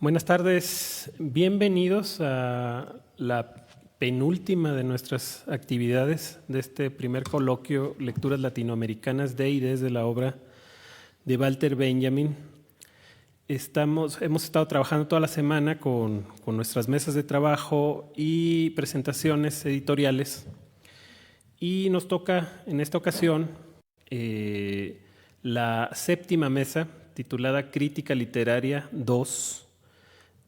Buenas tardes, bienvenidos a la penúltima de nuestras actividades de este primer coloquio Lecturas Latinoamericanas de y desde la obra de Walter Benjamin. Hemos estado trabajando toda la semana con nuestras mesas de trabajo y presentaciones editoriales y nos toca en esta ocasión la séptima mesa titulada Crítica Literaria 2,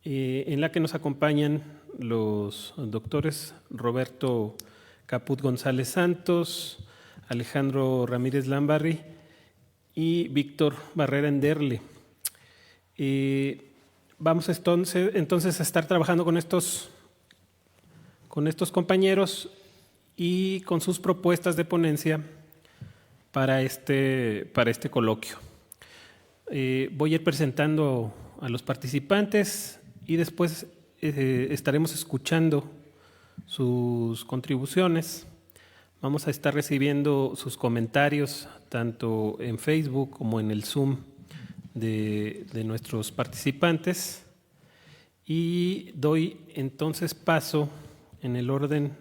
en la que nos acompañan los doctores Roberto Caput González Santos, Alejandro Ramírez Lambarri y Víctor Barrera Enderle. Vamos entonces a estar trabajando con estos compañeros y con sus propuestas de ponencia para este coloquio. Voy a ir presentando a los participantes y después estaremos escuchando sus contribuciones. Vamos a estar recibiendo sus comentarios tanto en Facebook como en el Zoom de nuestros participantes. Y doy entonces paso en el orden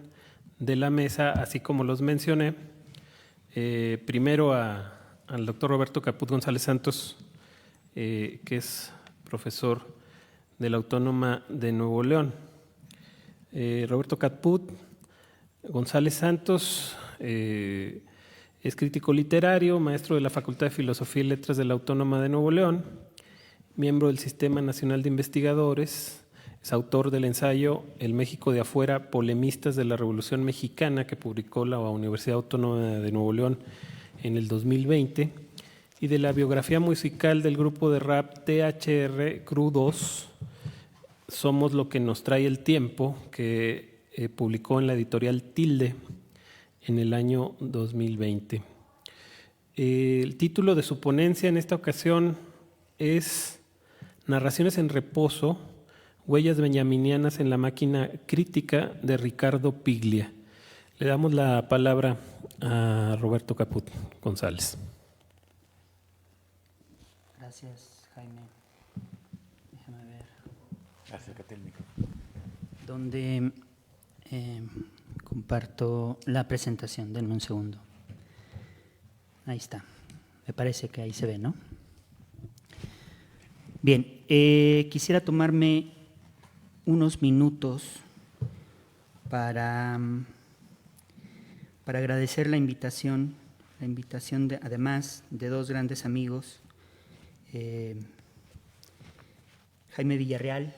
de la mesa, así como los mencioné, primero al doctor Roberto Caput González Santos, que es profesor de la Autónoma de Nuevo León. Roberto Caput González Santos es crítico literario, maestro de la Facultad de Filosofía y Letras de la Autónoma de Nuevo León, miembro del Sistema Nacional de Investigadores, es autor del ensayo El México de afuera, polemistas de la Revolución Mexicana, que publicó la Universidad Autónoma de Nuevo León en el 2020, y de la biografía musical del grupo de rap THR Crew 2, Somos lo que nos trae el tiempo, que publicó en la editorial Tilde en el año 2020. El título de su ponencia en esta ocasión es Narraciones en reposo, huellas benjaminianas en la máquina crítica, de Ricardo Piglia. Le damos la palabra a Roberto Caput González. Gracias, Jaime. Déjame ver. Acércate el micrófono. ¿Dónde comparto la presentación? Denme un segundo. Ahí está. Me parece que ahí se ve, ¿no? Bien, quisiera tomarme unos minutos para agradecer la invitación además de dos grandes amigos, Jaime Villarreal,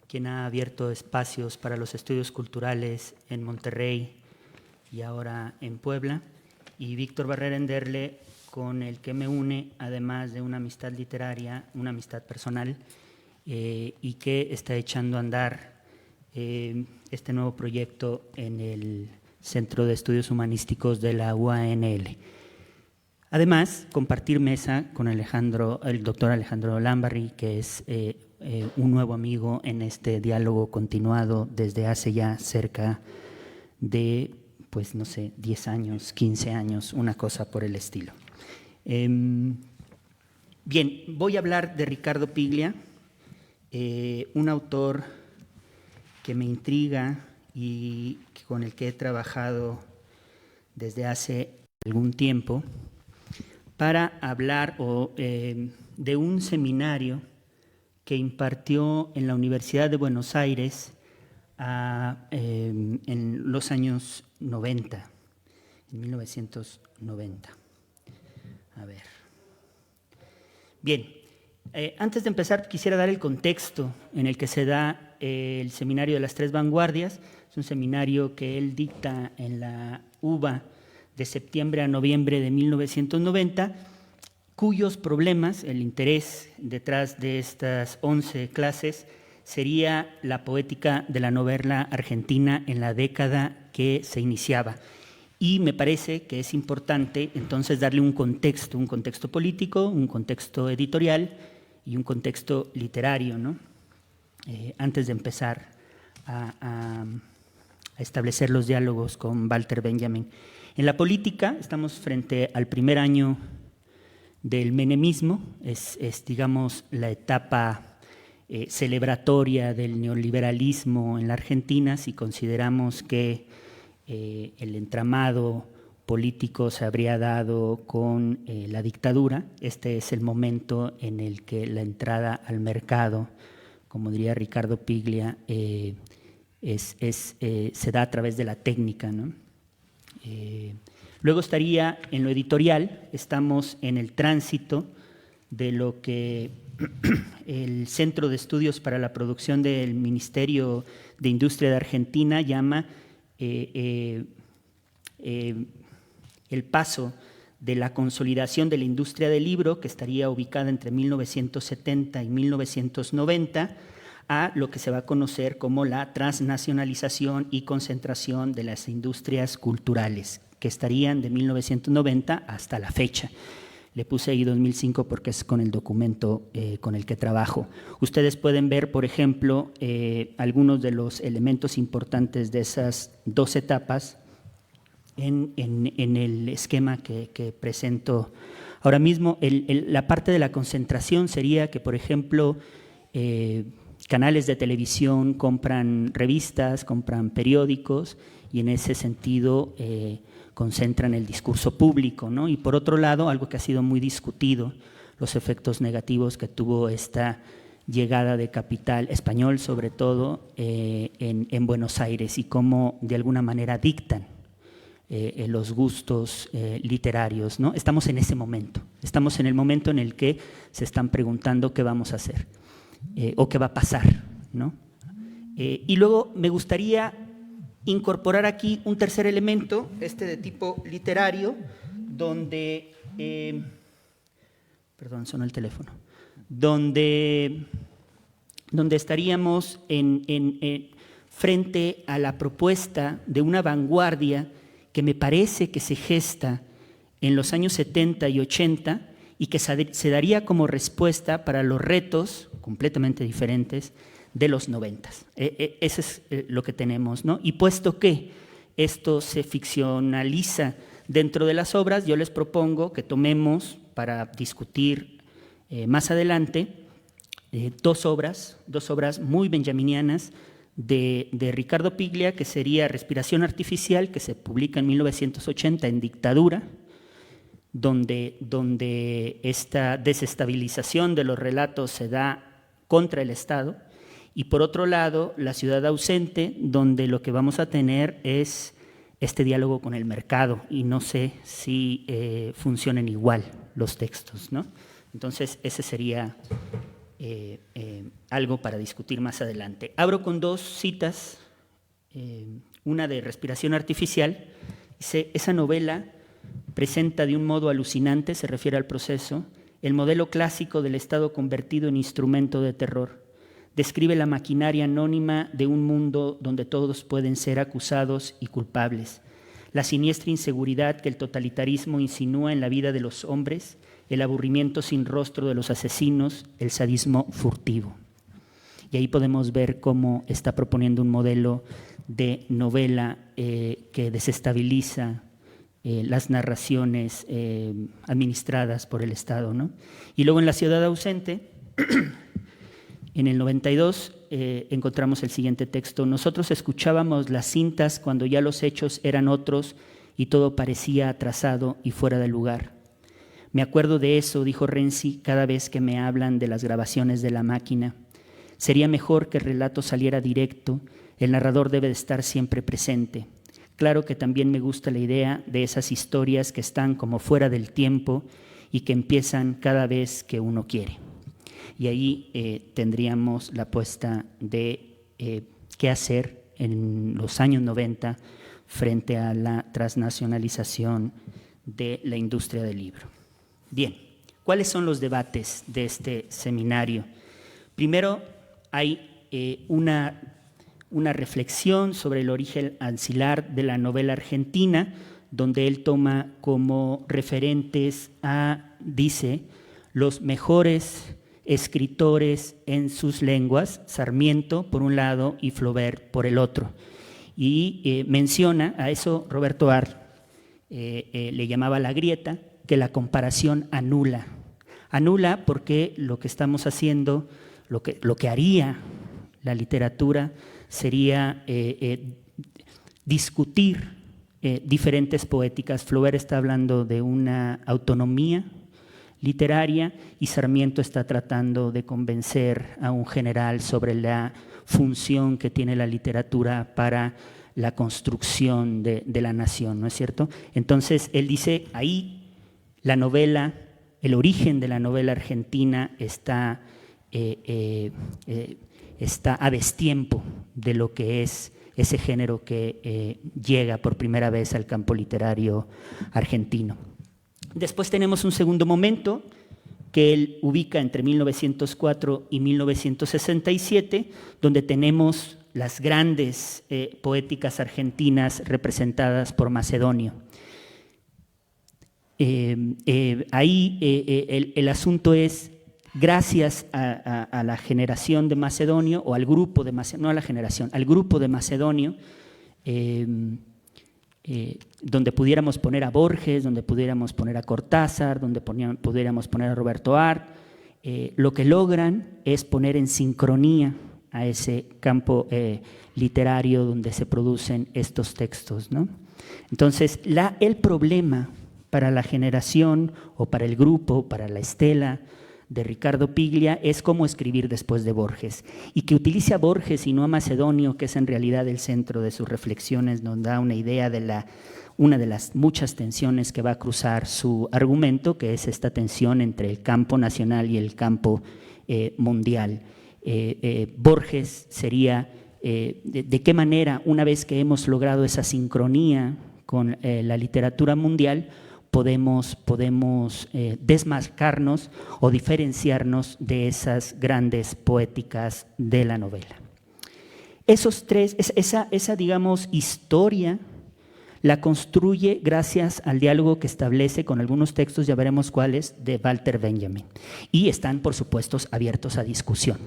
quien ha abierto espacios para los estudios culturales en Monterrey y ahora en Puebla, y Víctor Barrera Enderle, con el que me une, además de una amistad literaria, una amistad personal, y que está echando a andar este nuevo proyecto en el Centro de Estudios Humanísticos de la UANL. Además, compartir mesa con el doctor Alejandro Lambarri, que es un nuevo amigo en este diálogo continuado desde hace ya cerca de, 10 años, 15 años, una cosa por el estilo. Bien, voy a hablar de Ricardo Piglia, un autor que me intriga y con el que he trabajado desde hace algún tiempo, para hablar de un seminario que impartió en la Universidad de Buenos Aires en los años 90, en 1990. A ver. Bien, antes de empezar quisiera dar el contexto en el que se da el Seminario de las Tres Vanguardias. Es un seminario que él dicta en la UBA de septiembre a noviembre de 1990, cuyos problemas, el interés detrás de estas 11 clases, sería la poética de la novela argentina en la década que se iniciaba. Y me parece que es importante entonces darle un contexto político, un contexto editorial y un contexto literario, ¿no? Antes de empezar a establecer los diálogos con Walter Benjamin. En la política estamos frente al primer año del menemismo, es digamos la etapa celebratoria del neoliberalismo en la Argentina, si consideramos que el entramado político se habría dado con la dictadura. Este es el momento en el que la entrada al mercado, como diría Ricardo Piglia, se da a través de la técnica, ¿no? Luego estaría en lo editorial, estamos en el tránsito de lo que el Centro de Estudios para la Producción del Ministerio de Industria de Argentina llama el paso de la consolidación de la industria del libro, que estaría ubicada entre 1970 y 1990, a lo que se va a conocer como la transnacionalización y concentración de las industrias culturales, que estarían de 1990 hasta la fecha. Le puse ahí 2005 porque es con el documento con el que trabajo. Ustedes pueden ver, por ejemplo, algunos de los elementos importantes de esas dos etapas en el esquema que presento ahora mismo. La parte de la concentración sería que, por ejemplo, canales de televisión compran revistas, compran periódicos y en ese sentido concentran el discurso público, ¿no? Y por otro lado, algo que ha sido muy discutido, los efectos negativos que tuvo esta llegada de capital español, sobre todo en Buenos Aires, y cómo de alguna manera dictan los gustos literarios, ¿no? Estamos en ese momento, estamos en el momento en el que se están preguntando qué vamos a hacer o qué va a pasar, ¿no? Y luego me gustaría incorporar aquí un tercer elemento, de tipo literario, donde, perdón, sonó el teléfono, donde estaríamos frente a la propuesta de una vanguardia que me parece que se gesta en los años 70 y 80 y que se daría como respuesta para los retos completamente diferentes de los 90. Eso es lo que tenemos, ¿no? Y puesto que esto se ficcionaliza dentro de las obras, yo les propongo que tomemos para discutir más adelante dos obras muy benjaminianas de Ricardo Piglia, que sería Respiración Artificial, que se publica en 1980 en dictadura, donde esta desestabilización de los relatos se da contra el Estado, y por otro lado, La Ciudad Ausente, donde lo que vamos a tener es este diálogo con el mercado, y no sé si funcionen igual los textos, ¿no? Entonces, ese sería algo para discutir más adelante. Abro con dos citas, una de Respiración Artificial. Dice: esa novela presenta de un modo alucinante, se refiere al proceso, el modelo clásico del Estado convertido en instrumento de terror. Describe la maquinaria anónima de un mundo donde todos pueden ser acusados y culpables, la siniestra inseguridad que el totalitarismo insinúa en la vida de los hombres, el aburrimiento sin rostro de los asesinos, el sadismo furtivo. Y ahí podemos ver cómo está proponiendo un modelo de novela que desestabiliza las narraciones administradas por el Estado, ¿no? Y luego en La Ciudad Ausente, en el 92, encontramos el siguiente texto: nosotros escuchábamos las cintas cuando ya los hechos eran otros y todo parecía atrasado y fuera de lugar. Me acuerdo de eso, dijo Renzi, cada vez que me hablan de las grabaciones de la máquina. Sería mejor que el relato saliera directo, el narrador debe de estar siempre presente. Claro que también me gusta la idea de esas historias que están como fuera del tiempo y que empiezan cada vez que uno quiere. Y ahí tendríamos la apuesta de qué hacer en los años 90 frente a la transnacionalización de la industria del libro. Bien, ¿cuáles son los debates de este seminario? Primero, hay una reflexión sobre el origen ancilar de la novela argentina, donde él toma como referentes dice, los mejores escritores en sus lenguas, Sarmiento por un lado y Flaubert por el otro. Y menciona, a eso Roberto Arlt le llamaba la grieta, que la comparación anula. Anula porque lo que estamos haciendo lo que haría la literatura sería discutir diferentes poéticas. Flaubert está hablando de una autonomía literaria y Sarmiento está tratando de convencer a un general sobre la función que tiene la literatura para la construcción de la nación, ¿no es cierto? Entonces, él dice, ahí la novela, el origen de la novela argentina está a destiempo de lo que es ese género que llega por primera vez al campo literario argentino. Después tenemos un segundo momento que él ubica entre 1904 y 1967, donde tenemos las grandes poéticas argentinas representadas por Macedonio. Ahí el asunto es, gracias a la generación de Macedonio, o al grupo de Macedonio, no a la generación, al grupo de Macedonio, donde pudiéramos poner a Borges, donde pudiéramos poner a Cortázar, donde pudiéramos poner a Roberto Art, lo que logran es poner en sincronía a ese campo literario donde se producen estos textos, ¿no? Entonces, el problema para la generación o para el grupo, para la estela de Ricardo Piglia, es cómo escribir después de Borges. Y que utilice a Borges y no a Macedonio, que es en realidad el centro de sus reflexiones, nos da una idea de una de las muchas tensiones que va a cruzar su argumento, que es esta tensión entre el campo nacional y el campo mundial. Borges sería, de qué manera, una vez que hemos logrado esa sincronía con la literatura mundial, podemos desmarcarnos o diferenciarnos de esas grandes poéticas de la novela. Esos tres, esa digamos, historia la construye gracias al diálogo que establece con algunos textos, ya veremos cuáles, de Walter Benjamin. Y están, por supuesto, abiertos a discusión.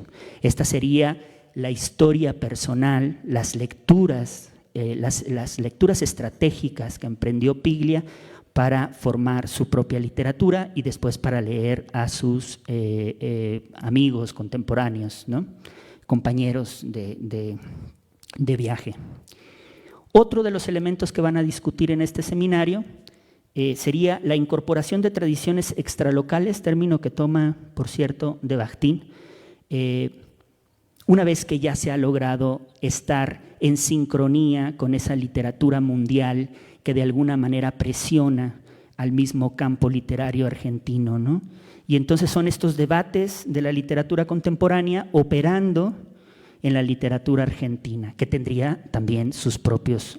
Esta sería la historia personal, las lecturas estratégicas que emprendió Piglia para formar su propia literatura y después para leer a sus amigos contemporáneos, ¿no? Compañeros de viaje. Otro de los elementos que van a discutir en este seminario sería la incorporación de tradiciones extralocales, término que toma, por cierto, de Bakhtin, una vez que ya se ha logrado estar en sincronía con esa literatura mundial que de alguna manera presiona al mismo campo literario argentino, ¿no? Y entonces son estos debates de la literatura contemporánea operando en la literatura argentina, que tendría también sus propios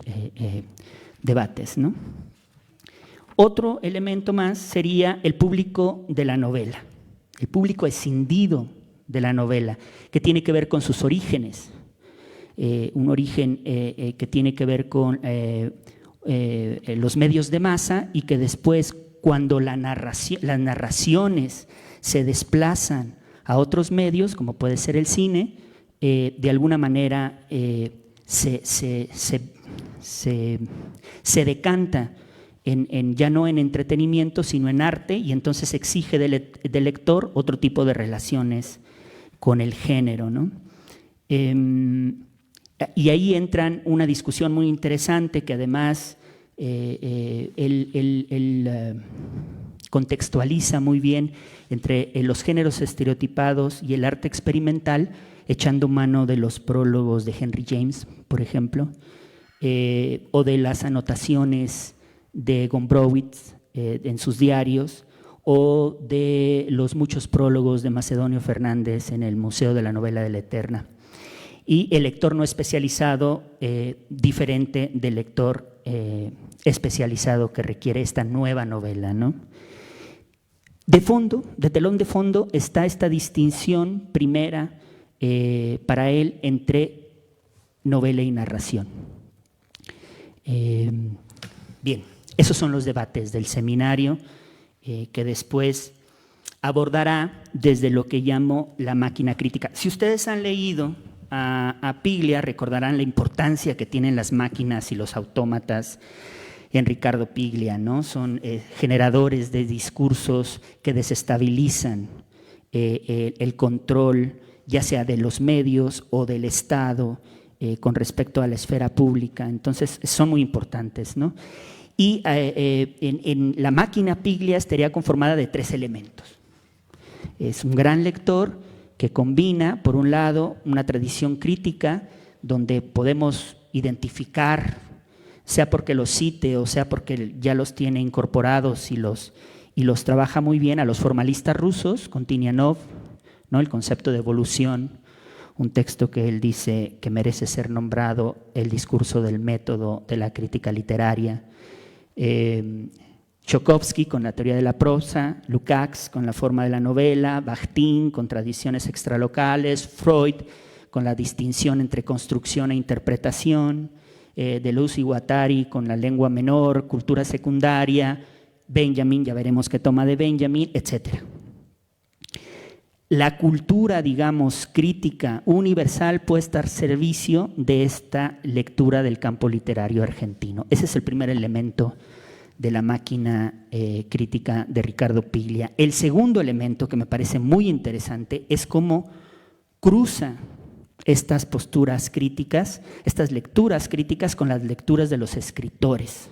debates, ¿no? Otro elemento más sería el público de la novela, el público escindido de la novela, que tiene que ver con sus orígenes, un origen que tiene que ver con los medios de masa y que después, cuando las narraciones se desplazan a otros medios, como puede ser el cine, de alguna manera se decanta ya no en entretenimiento, sino en arte, y entonces exige del lector otro tipo de relaciones con el género, ¿no? Y ahí entran una discusión muy interesante que además él contextualiza muy bien entre los géneros estereotipados y el arte experimental, echando mano de los prólogos de Henry James, por ejemplo, o de las anotaciones de Gombrowicz en sus diarios, o de los muchos prólogos de Macedonio Fernández en el Museo de la Novela de la Eterna. Y el lector no especializado, diferente del lector especializado que requiere esta nueva novela, ¿no? De fondo, de telón de fondo, está esta distinción primera para él entre novela y narración. Bien, esos son los debates del seminario que después abordará desde lo que llamo la máquina crítica. Si ustedes han leído a Piglia, recordarán la importancia que tienen las máquinas y los autómatas en Ricardo Piglia, ¿no? Son generadores de discursos que desestabilizan el control ya sea de los medios o del Estado, con respecto a la esfera pública. Entonces, son muy importantes, ¿no? Y en la máquina Piglia estaría conformada de 3 elementos. Es un gran lector que combina, por un lado, una tradición crítica donde podemos identificar, sea porque los cite o sea porque ya los tiene incorporados y los trabaja muy bien, a los formalistas rusos, con Tinianov, ¿no? El concepto de evolución, un texto que él dice que merece ser nombrado el discurso del método de la crítica literaria. Chojkovski con la teoría de la prosa, Lukács con la forma de la novela, Bakhtin con tradiciones extralocales, Freud con la distinción entre construcción e interpretación, Deleuze y Guattari con la lengua menor, cultura secundaria, Benjamin, ya veremos qué toma de Benjamin, etc. La cultura, digamos, crítica universal puede estar al servicio de esta lectura del campo literario argentino. Ese es el primer elemento de la máquina crítica de Ricardo Piglia. El segundo elemento que me parece muy interesante es cómo cruza estas posturas críticas, estas lecturas críticas con las lecturas de los escritores.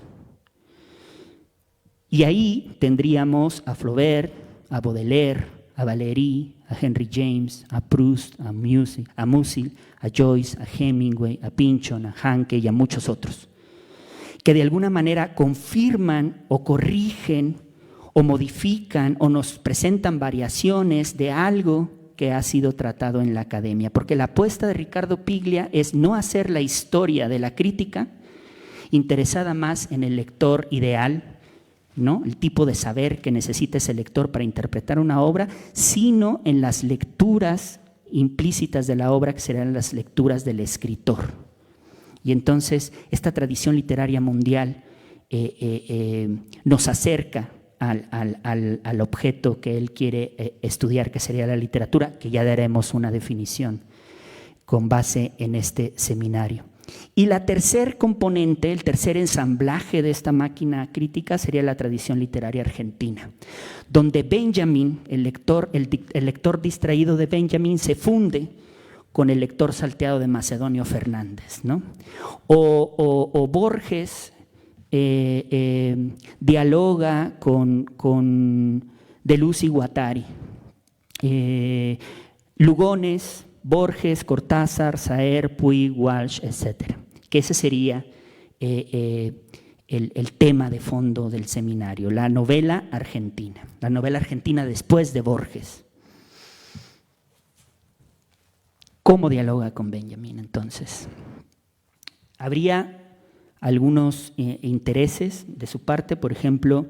Y ahí tendríamos a Flaubert, a Baudelaire, a Valéry, a Henry James, a Proust, a Musil, a Joyce, a Hemingway, a Pynchon, a Hanke y a muchos otros, que de alguna manera confirman o corrigen o modifican o nos presentan variaciones de algo que ha sido tratado en la academia. Porque la apuesta de Ricardo Piglia es no hacer la historia de la crítica interesada más en el lector ideal, ¿no? El tipo de saber que necesita ese lector para interpretar una obra, sino en las lecturas implícitas de la obra, que serán las lecturas del escritor. Y entonces esta tradición literaria mundial nos acerca al objeto que él quiere estudiar, que sería la literatura, que ya daremos una definición con base en este seminario. Y la tercer componente, el tercer ensamblaje de esta máquina crítica sería la tradición literaria argentina, donde Benjamin, el lector distraído de Benjamin, se funde con el lector salteado de Macedonio Fernández, ¿no? O Borges dialoga con Deleuze y Guattari. Lugones, Borges, Cortázar, Saer, Puig, Walsh, etc. Que ese sería el tema de fondo del seminario, la novela argentina después de Borges. ¿Cómo dialoga con Benjamin entonces? Habría algunos intereses de su parte, por ejemplo,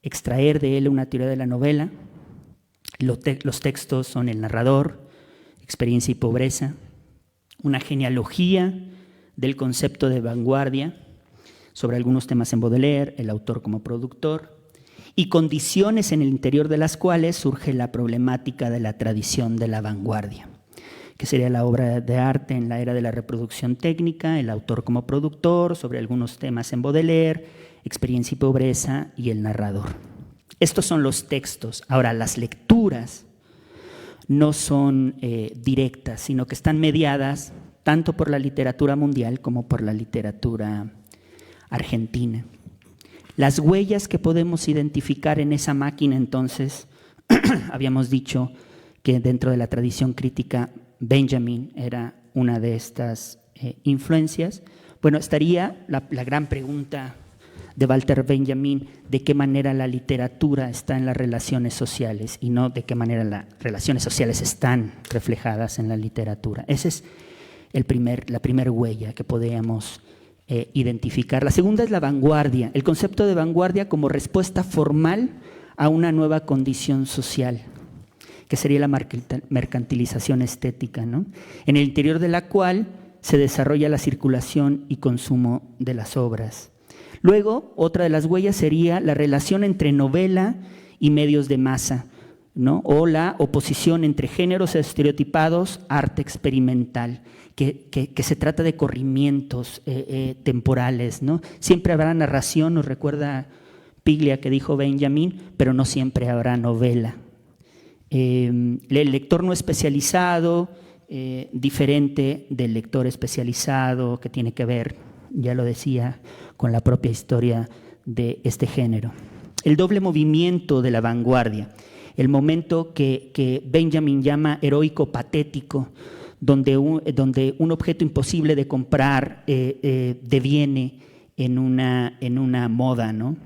extraer de él una teoría de la novela. Los textos son el narrador, experiencia y pobreza, una genealogía del concepto de vanguardia sobre algunos temas en Baudelaire, el autor como productor, y condiciones en el interior de las cuales surge la problemática de la tradición de la vanguardia, que sería la obra de arte en la era de la reproducción técnica, el autor como productor, sobre algunos temas en Baudelaire, experiencia y pobreza, y el narrador. Estos son los textos. Ahora, las lecturas no son directas, sino que están mediadas tanto por la literatura mundial como por la literatura argentina. Las huellas que podemos identificar en esa máquina, entonces, habíamos dicho que dentro de la tradición crítica Benjamin era una de estas influencias. Bueno, estaría la gran pregunta de Walter Benjamin, de qué manera la literatura está en las relaciones sociales y no de qué manera las relaciones sociales están reflejadas en la literatura. Esa es la primera huella que podríamos identificar. La segunda es la vanguardia, el concepto de vanguardia como respuesta formal a una nueva condición social, que sería la mercantilización estética, ¿no? En el interior de la cual se desarrolla la circulación y consumo de las obras. Luego, otra de las huellas sería la relación entre novela y medios de masa, ¿no? O la oposición entre géneros estereotipados, arte experimental, que se trata de corrimientos temporales, ¿no? Siempre habrá narración, nos recuerda Piglia que dijo Benjamin, pero no siempre habrá novela. El lector no especializado, diferente del lector especializado, que tiene que ver, ya lo decía, con la propia historia de este género. El doble movimiento de la vanguardia, el momento que Benjamin llama heroico patético, donde un objeto imposible de comprar deviene en una moda, ¿no?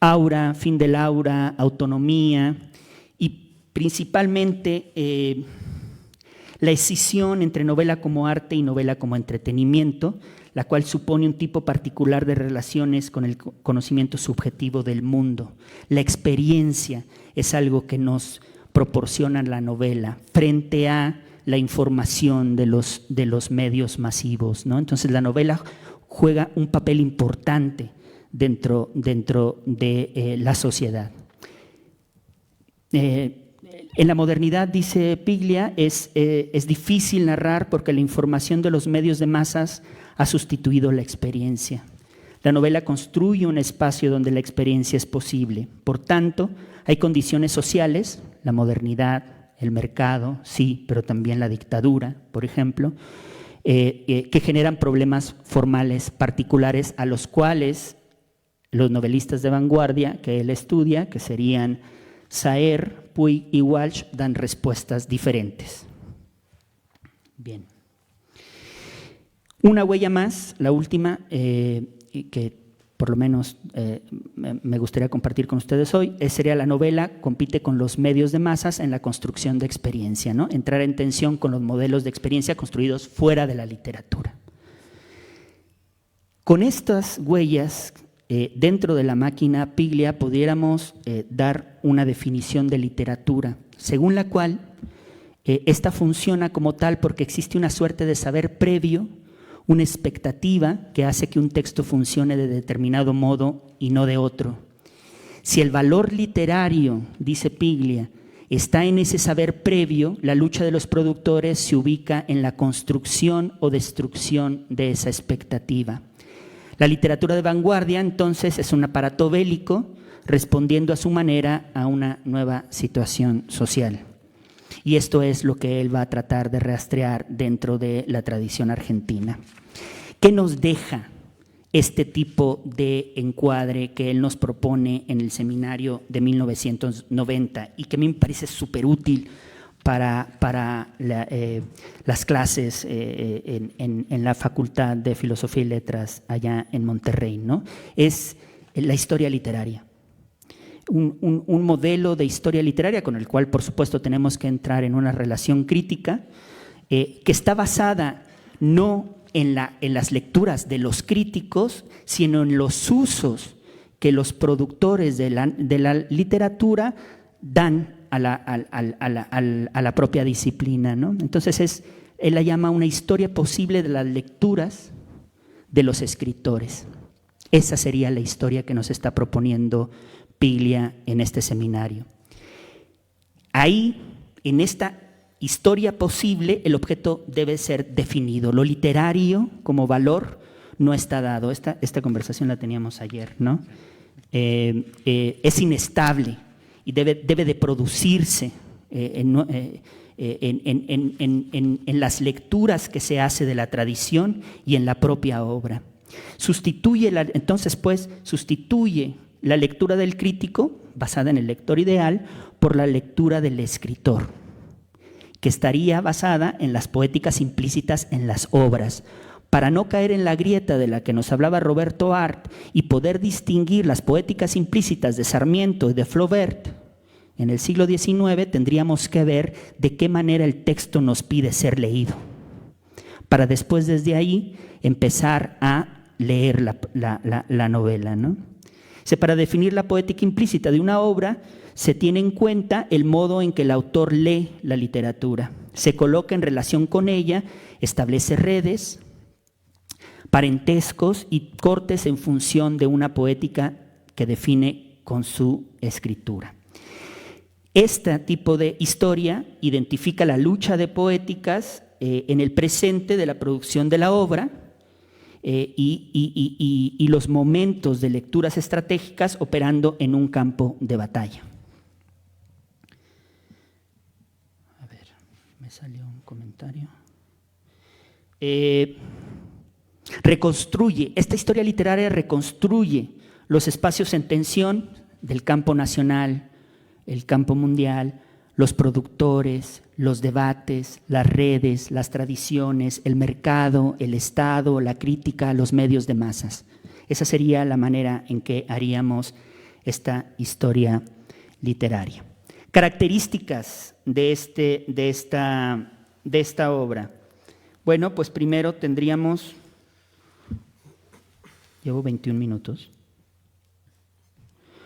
Aura, fin del aura, autonomía y principalmente la escisión entre novela como arte y novela como entretenimiento, la cual supone un tipo particular de relaciones con el conocimiento subjetivo del mundo. La experiencia es algo que nos proporciona la novela frente a la información de los medios masivos, ¿no? Entonces la novela juega un papel importante dentro de la sociedad. En la modernidad, dice Piglia, es difícil narrar porque la información de los medios de masas ha sustituido la experiencia. La novela construye un espacio donde la experiencia es posible. Por tanto, hay condiciones sociales, la modernidad, el mercado, sí, pero también la dictadura, por ejemplo, que generan problemas formales particulares a los cuales los novelistas de vanguardia que él estudia, que serían Saer, Puig y Walsh, dan respuestas diferentes. Bien. Una huella más, la última, que por lo menos me gustaría compartir con ustedes hoy, sería la novela compite con los medios de masas en la construcción de experiencia, ¿no? Entrar en tensión con los modelos de experiencia construidos fuera de la literatura. Con estas huellas, dentro de la máquina Piglia pudiéramos dar una definición de literatura, según la cual esta funciona como tal porque existe una suerte de saber previo, una expectativa que hace que un texto funcione de determinado modo y no de otro. Si el valor literario, dice Piglia, está en ese saber previo, la lucha de los productores se ubica en la construcción o destrucción de esa expectativa. La literatura de vanguardia, entonces, es un aparato bélico respondiendo a su manera a una nueva situación social. Y esto es lo que él va a tratar de rastrear dentro de la tradición argentina. ¿Qué nos deja este tipo de encuadre que él nos propone en el seminario de 1990 y que a mí me parece súper útil para las clases en la Facultad de Filosofía y Letras allá en Monterrey, ¿no? Es la historia literaria. Un modelo de historia literaria con el cual, por supuesto, tenemos que entrar en una relación crítica que está basada no en las lecturas de los críticos, sino en los usos que los productores de la literatura dan a la propia disciplina, ¿no? Entonces él la llama una historia posible de las lecturas de los escritores. Esa sería la historia que nos está proponiendo Piglia en este seminario. Ahí, en esta historia posible, el objeto debe ser definido. Lo literario como valor no está dado. Esta conversación la teníamos ayer, ¿no? Es inestable y debe de producirse en las lecturas que se hace de la tradición y en la propia obra. Sustituye la lectura del crítico, basada en el lector ideal, por la lectura del escritor, que estaría basada en las poéticas implícitas en las obras. Para no caer en la grieta de la que nos hablaba Roberto Art y poder distinguir las poéticas implícitas de Sarmiento y de Flaubert, en el siglo XIX tendríamos que ver de qué manera el texto nos pide ser leído, para después desde ahí empezar a leer la novela, ¿no? Para definir la poética implícita de una obra, se tiene en cuenta el modo en que el autor lee la literatura, se coloca en relación con ella, establece redes, parentescos y cortes en función de una poética que define con su escritura. Este tipo de historia identifica la lucha de poéticas en el presente de la producción de la obra, y los momentos de lecturas estratégicas operando en un campo de batalla. comentario. Reconstruye, esta historia literaria reconstruye los espacios en tensión del campo nacional, el campo mundial, los productores, los debates, las redes, las tradiciones, el mercado, el Estado, la crítica, los medios de masas. Esa sería la manera en que haríamos esta historia literaria. Características de esta obra. Bueno, pues primero tendríamos… Llevo 21 minutos.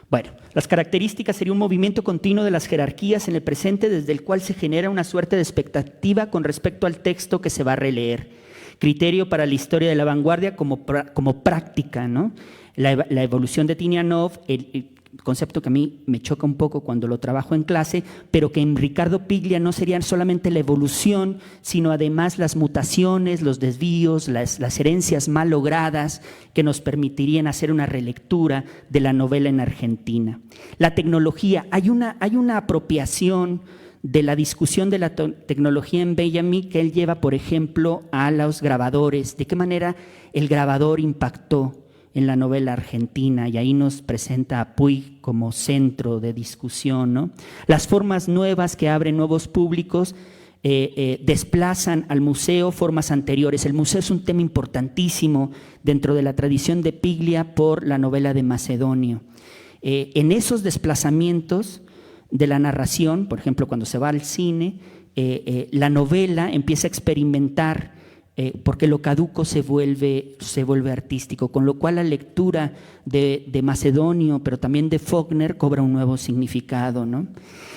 Bueno, las características sería un movimiento continuo de las jerarquías en el presente desde el cual se genera una suerte de expectativa con respecto al texto que se va a releer. Criterio para la historia de la vanguardia como práctica, ¿no? La evolución de Tinianov, el concepto que a mí me choca un poco cuando lo trabajo en clase, pero que en Ricardo Piglia no serían solamente la evolución, sino además las mutaciones, los desvíos, las herencias mal logradas que nos permitirían hacer una relectura de la novela en Argentina. La tecnología, hay una apropiación de la discusión de la tecnología en Bellamy que él lleva, por ejemplo, a los grabadores, de qué manera el grabador impactó en la novela argentina, y ahí nos presenta a Puig como centro de discusión, ¿no? Las formas nuevas que abren nuevos públicos desplazan al museo formas anteriores. El museo es un tema importantísimo dentro de la tradición de Piglia por la novela de Macedonio. En esos desplazamientos de la narración, por ejemplo, cuando se va al cine, la novela empieza a experimentar porque lo caduco se vuelve artístico, con lo cual la lectura de Macedonio, pero también de Faulkner, cobra un nuevo significado, ¿no?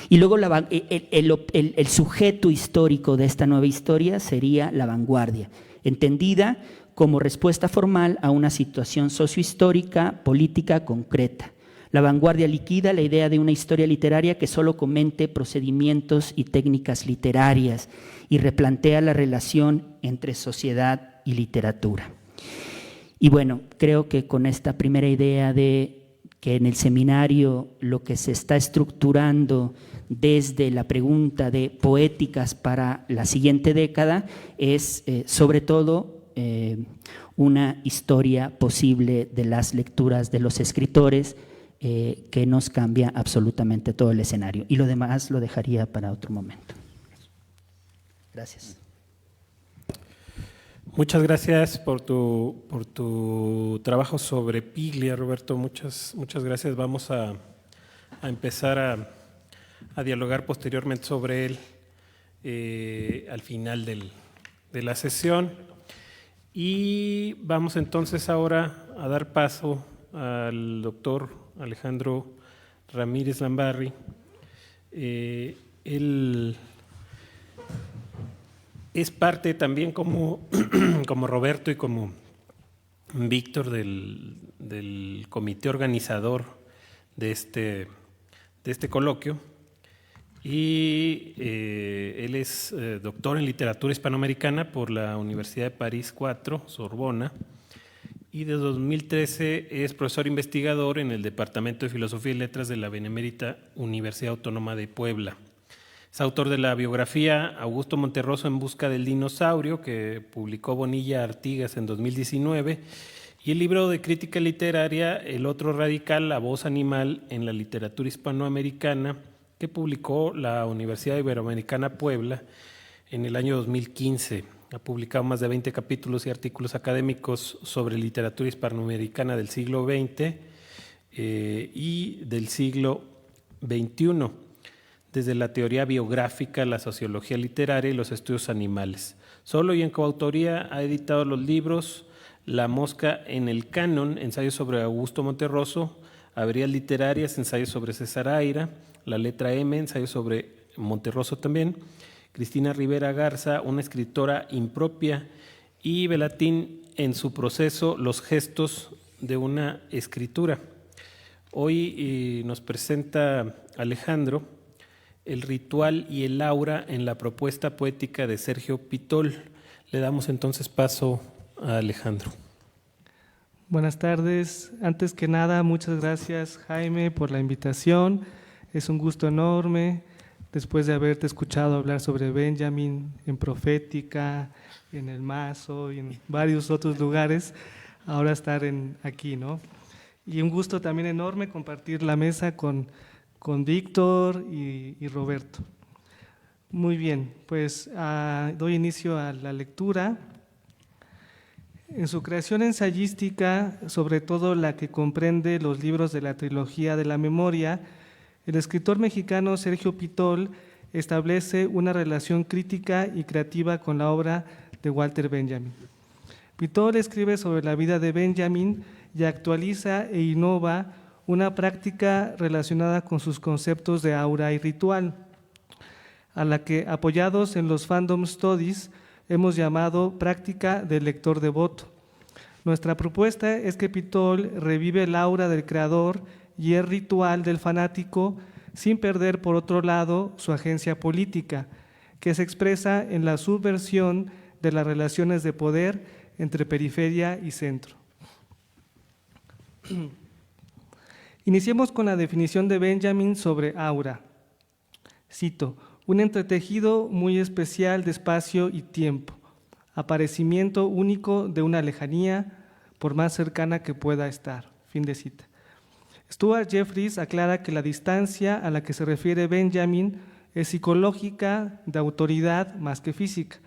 Y luego el sujeto histórico de esta nueva historia sería la vanguardia, entendida como respuesta formal a una situación sociohistórica, política concreta. La vanguardia liquida la idea de una historia literaria que solo comente procedimientos y técnicas literarias y replantea la relación entre sociedad y literatura. Y bueno, creo que con esta primera idea de que en el seminario lo que se está estructurando desde la pregunta de poéticas para la siguiente década es sobre todo una historia posible de las lecturas de los escritores que nos cambia absolutamente todo el escenario. Y lo demás lo dejaría para otro momento. Gracias. Muchas gracias por tu trabajo sobre Piglia, Roberto. Muchas gracias. Vamos a empezar a dialogar posteriormente sobre él al final de la sesión. Y vamos entonces ahora a dar paso al doctor Alejandro Ramírez Lambarri. Él es parte también como Roberto y como Víctor del comité organizador de este coloquio, y él es doctor en literatura hispanoamericana por la Universidad de París IV, Sorbona, y desde 2013 es profesor investigador en el Departamento de Filosofía y Letras de la Benemérita Universidad Autónoma de Puebla. Es autor de la biografía Augusto Monterroso en busca del dinosaurio, que publicó Bonilla Artigas en 2019, y el libro de crítica literaria El otro radical, la voz animal en la literatura hispanoamericana, que publicó la Universidad Iberoamericana Puebla en el año 2015. Ha publicado más de 20 capítulos y artículos académicos sobre literatura hispanoamericana del siglo XX y del siglo XXI, desde la teoría biográfica, la sociología literaria y los estudios animales. Solo y en coautoría ha editado los libros La mosca en el canon, ensayos sobre Augusto Monterroso; Averías literarias, ensayos sobre César Aira; La letra M, ensayos sobre Monterroso también; Cristina Rivera Garza, una escritora impropia; y Velatín, en su proceso, los gestos de una escritura. Hoy nos presenta Alejandro El ritual y el aura en la propuesta poética de Sergio Pitol. Le damos entonces paso a Alejandro. Buenas tardes. Antes que nada, muchas gracias, Jaime, por la invitación. Es un gusto enorme después de haberte escuchado hablar sobre Benjamin en Profética, en El Mazo y en varios otros lugares, ahora estar aquí, ¿no? Y un gusto también enorme compartir la mesa con Víctor y Roberto. Muy bien, pues doy inicio a la lectura. En su creación ensayística, sobre todo la que comprende los libros de la trilogía de la memoria, el escritor mexicano Sergio Pitol establece una relación crítica y creativa con la obra de Walter Benjamin. Pitol escribe sobre la vida de Benjamin y actualiza e innova una práctica relacionada con sus conceptos de aura y ritual, a la que, apoyados en los Fandom Studies, hemos llamado práctica del lector devoto. Nuestra propuesta es que Pitol revive el aura del creador y el ritual del fanático sin perder, por otro lado, su agencia política, que se expresa en la subversión de las relaciones de poder entre periferia y centro. Iniciemos con la definición de Benjamin sobre aura. Cito: un entretejido muy especial de espacio y tiempo, aparecimiento único de una lejanía, por más cercana que pueda estar. Fin de cita. Stuart Jeffries aclara que la distancia a la que se refiere Benjamin es psicológica, de autoridad más que física.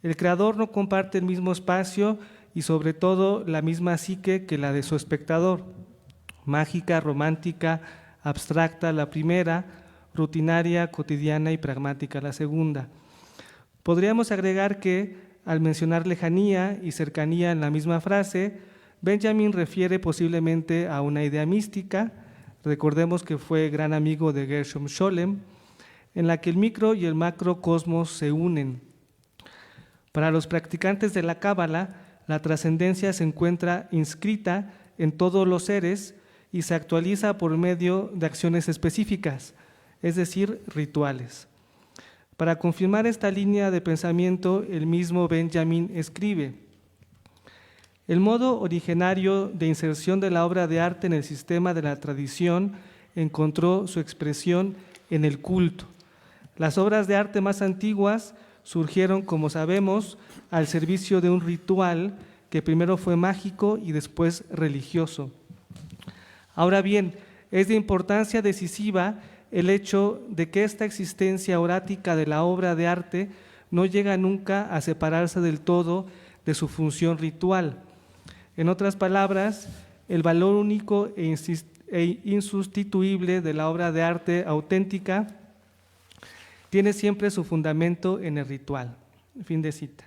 El creador no comparte el mismo espacio y sobre todo la misma psique que la de su espectador. Mágica, romántica, abstracta la primera, rutinaria, cotidiana y pragmática la segunda. Podríamos agregar que, al mencionar lejanía y cercanía en la misma frase, Benjamin refiere posiblemente a una idea mística, recordemos que fue gran amigo de Gershom Scholem, en la que el micro y el macrocosmos se unen. Para los practicantes de la Cábala, la trascendencia se encuentra inscrita en todos los seres y se actualiza por medio de acciones específicas, es decir, rituales. Para confirmar esta línea de pensamiento, el mismo Benjamin escribe: el modo originario de inserción de la obra de arte en el sistema de la tradición encontró su expresión en el culto. Las obras de arte más antiguas surgieron, como sabemos, al servicio de un ritual que primero fue mágico y después religioso. Ahora bien, es de importancia decisiva el hecho de que esta existencia orática de la obra de arte no llega nunca a separarse del todo de su función ritual. En otras palabras, el valor único e insustituible de la obra de arte auténtica tiene siempre su fundamento en el ritual. Fin de cita.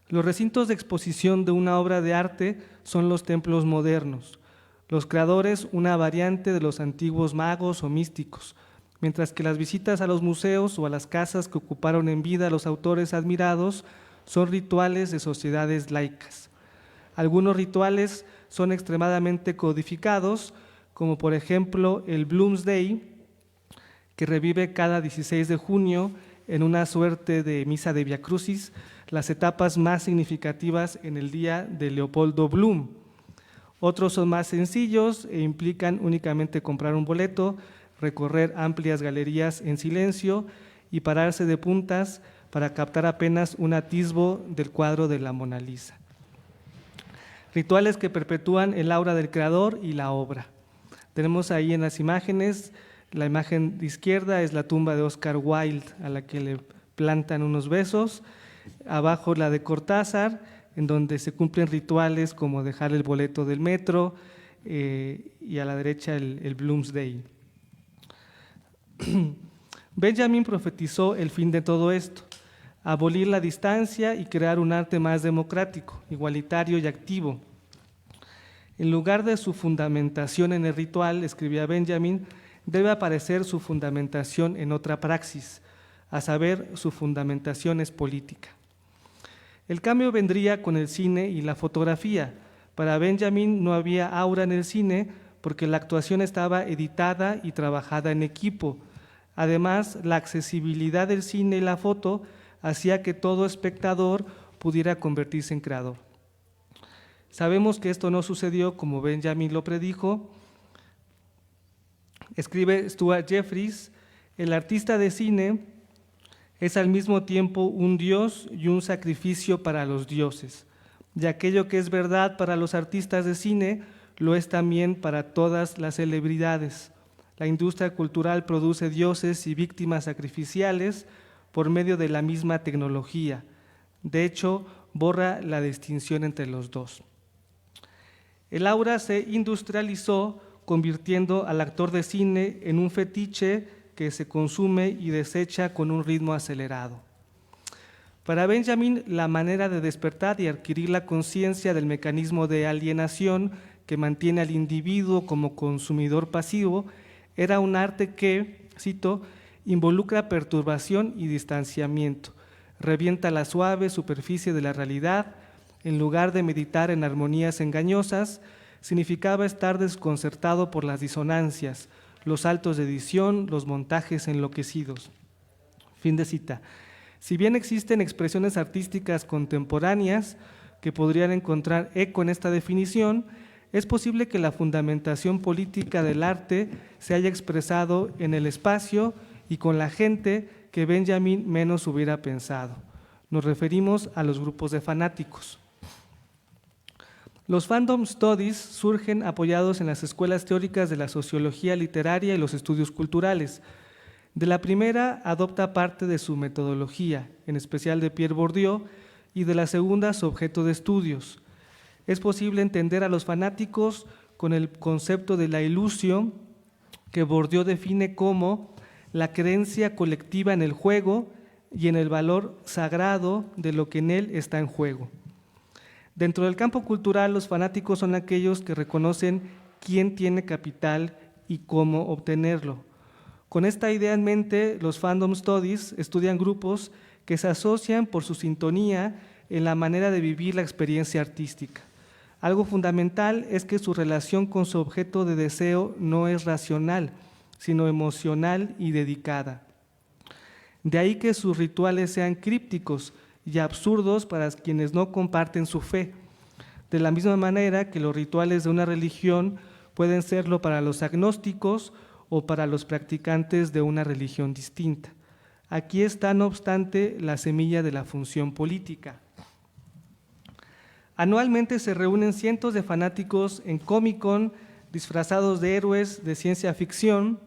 Los recintos de exposición de una obra de arte son los templos modernos. Los creadores, una variante de los antiguos magos o místicos, mientras que las visitas a los museos o a las casas que ocuparon en vida a los autores admirados son rituales de sociedades laicas. Algunos rituales son extremadamente codificados, como por ejemplo el Bloomsday, que revive cada 16 de junio en una suerte de misa de Via Crucis, las etapas más significativas en el día de Leopoldo Bloom. Otros son más sencillos e implican únicamente comprar un boleto, recorrer amplias galerías en silencio y pararse de puntas para captar apenas un atisbo del cuadro de la Mona Lisa. Rituales que perpetúan el aura del creador y la obra. Tenemos ahí en las imágenes, la imagen de izquierda es la tumba de Oscar Wilde, a la que le plantan unos besos. Abajo la de Cortázar, en donde se cumplen rituales como dejar el boleto del metro, y a la derecha el Bloomsday. Benjamin profetizó el fin de todo esto: abolir la distancia y crear un arte más democrático, igualitario y activo. En lugar de su fundamentación en el ritual, escribía Benjamin, debe aparecer su fundamentación en otra praxis, a saber, su fundamentación es política. El cambio vendría con el cine y la fotografía. Para Benjamin no había aura en el cine porque la actuación estaba editada y trabajada en equipo. Además, la accesibilidad del cine y la foto hacía que todo espectador pudiera convertirse en creador. Sabemos que esto no sucedió como Benjamin lo predijo. Escribe Stuart Jeffries: El artista de cine es al mismo tiempo un dios y un sacrificio para los dioses, y aquello que es verdad para los artistas de cine lo es también para todas las celebridades. La industria cultural produce dioses y víctimas sacrificiales por medio de la misma tecnología. De hecho, borra la distinción entre los dos. El aura se industrializó, convirtiendo al actor de cine en un fetiche que se consume y desecha con un ritmo acelerado. Para Benjamin, la manera de despertar y adquirir la conciencia del mecanismo de alienación que mantiene al individuo como consumidor pasivo era un arte que, cito, involucra perturbación y distanciamiento, revienta la suave superficie de la realidad. En lugar de meditar en armonías engañosas, significaba estar desconcertado por las disonancias, los saltos de edición, los montajes enloquecidos. Fin de cita. Si bien existen expresiones artísticas contemporáneas que podrían encontrar eco en esta definición, es posible que la fundamentación política del arte se haya expresado en el espacio y con la gente que Benjamin menos hubiera pensado. Nos referimos a los grupos de fanáticos. Los fandom studies surgen apoyados en las escuelas teóricas de la sociología literaria y los estudios culturales. De la primera adopta parte de su metodología, en especial de Pierre Bourdieu, y de la segunda su objeto de estudios. Es posible entender a los fanáticos con el concepto de la ilusio, que Bourdieu define como la creencia colectiva en el juego y en el valor sagrado de lo que en él está en juego. Dentro del campo cultural, los fanáticos son aquellos que reconocen quién tiene capital y cómo obtenerlo. Con esta idea en mente, los fandom studies estudian grupos que se asocian por su sintonía en la manera de vivir la experiencia artística. Algo fundamental es que su relación con su objeto de deseo no es racional, sino emocional y dedicada. De ahí que sus rituales sean crípticos y absurdos para quienes no comparten su fe, de la misma manera que los rituales de una religión pueden serlo para los agnósticos o para los practicantes de una religión distinta. Aquí está, no obstante, la semilla de la función política. Anualmente se reúnen cientos de fanáticos en Comic-Con disfrazados de héroes de ciencia ficción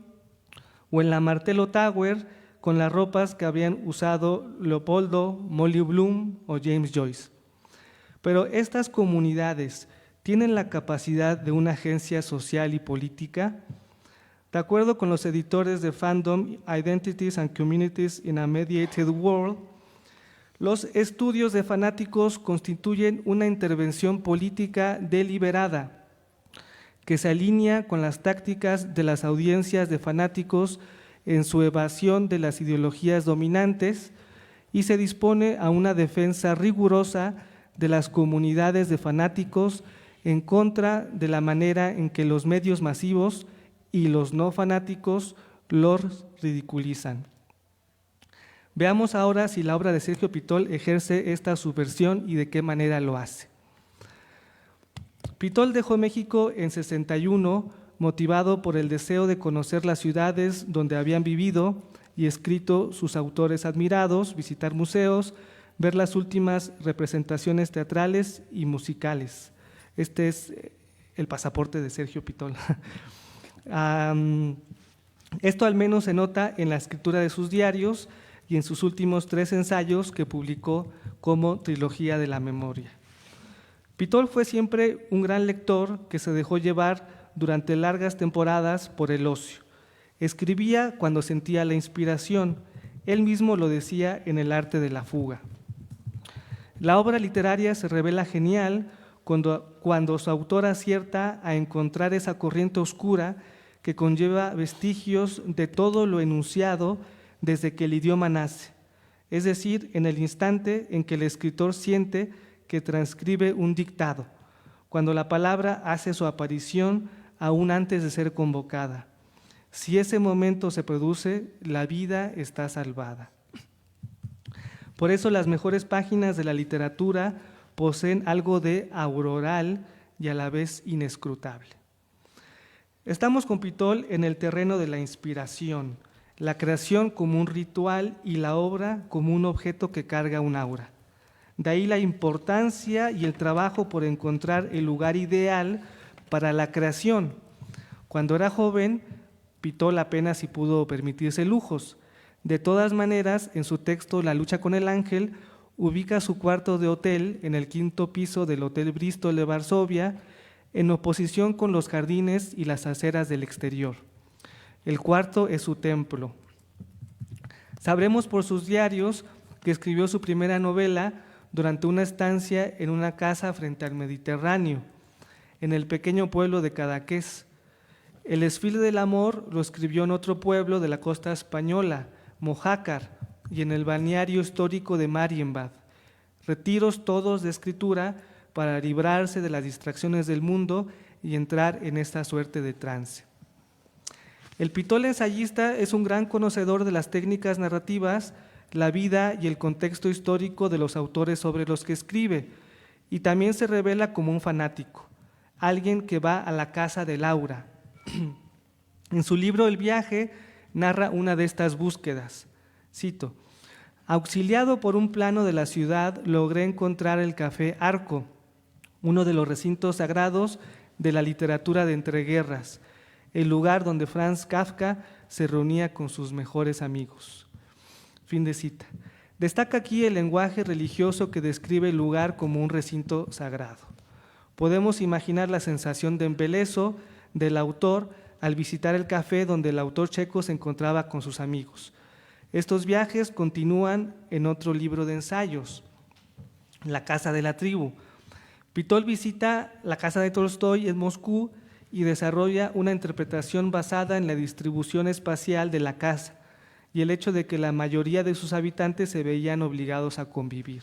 o en la Martello Tower con las ropas que habían usado Leopoldo, Molly Bloom o James Joyce. Pero estas comunidades tienen la capacidad de una agencia social y política. De acuerdo con los editores de Fandom, Identities and Communities in a Mediated World, los estudios de fanáticos constituyen una intervención política deliberada que se alinea con las tácticas de las audiencias de fanáticos en su evasión de las ideologías dominantes y se dispone a una defensa rigurosa de las comunidades de fanáticos en contra de la manera en que los medios masivos y los no fanáticos los ridiculizan. Veamos ahora si la obra de Sergio Pitol ejerce esta subversión y de qué manera lo hace. Pitol dejó México en 61, motivado por el deseo de conocer las ciudades donde habían vivido y escrito sus autores admirados, visitar museos, ver las últimas representaciones teatrales y musicales. Este es el pasaporte de Sergio Pitol. Esto al menos se nota en la escritura de sus diarios y en sus últimos 3 ensayos que publicó como Trilogía de la Memoria. Pitol fue siempre un gran lector que se dejó llevar durante largas temporadas por el ocio. Escribía cuando sentía la inspiración, él mismo lo decía en El arte de la fuga. La obra literaria se revela genial cuando su autor acierta a encontrar esa corriente oscura que conlleva vestigios de todo lo enunciado desde que el idioma nace, es decir, en el instante en que el escritor siente que transcribe un dictado, cuando la palabra hace su aparición aún antes de ser convocada. Si ese momento se produce, la vida está salvada. Por eso las mejores páginas de la literatura poseen algo de auroral y a la vez inescrutable. Estamos con Pitol en el terreno de la inspiración. la creación como un ritual y la obra como un objeto que carga un aura. De ahí la importancia y el trabajo por encontrar el lugar ideal para la creación. Cuando era joven, Pitol apenas si pudo permitirse lujos. De todas maneras, en su texto La lucha con el ángel, ubica su cuarto de hotel en el 5º piso del Hotel Bristol de Varsovia, en oposición con los jardines y las aceras del exterior. El cuarto es su templo. Sabremos por sus diarios que escribió su primera novela durante una estancia en una casa frente al Mediterráneo, en el pequeño pueblo de Cadaqués. El desfile del amor lo escribió en otro pueblo de la costa española, Mojácar, y en el balneario histórico de Marienbad. Retiros todos de escritura para librarse de las distracciones del mundo y entrar en esta suerte de trance. El Pitol ensayista es un gran conocedor de las técnicas narrativas, la vida y el contexto histórico de los autores sobre los que escribe, y también se revela como un fanático, alguien que va a la casa del aura. En su libro El viaje narra una de estas búsquedas. Cito: auxiliado por un plano de la ciudad, logré encontrar el Café Arco, uno de los recintos sagrados de la literatura de entreguerras, el lugar donde Franz Kafka se reunía con sus mejores amigos. Fin de cita. Destaca aquí el lenguaje religioso que describe el lugar como un recinto sagrado. Podemos imaginar la sensación de embeleso del autor al visitar el café donde el autor checo se encontraba con sus amigos. Estos viajes continúan en otro libro de ensayos, La casa de la tribu. Pitol visita la casa de Tolstói en Moscú y desarrolla una interpretación basada en la distribución espacial de la casa y el hecho de que la mayoría de sus habitantes se veían obligados a convivir.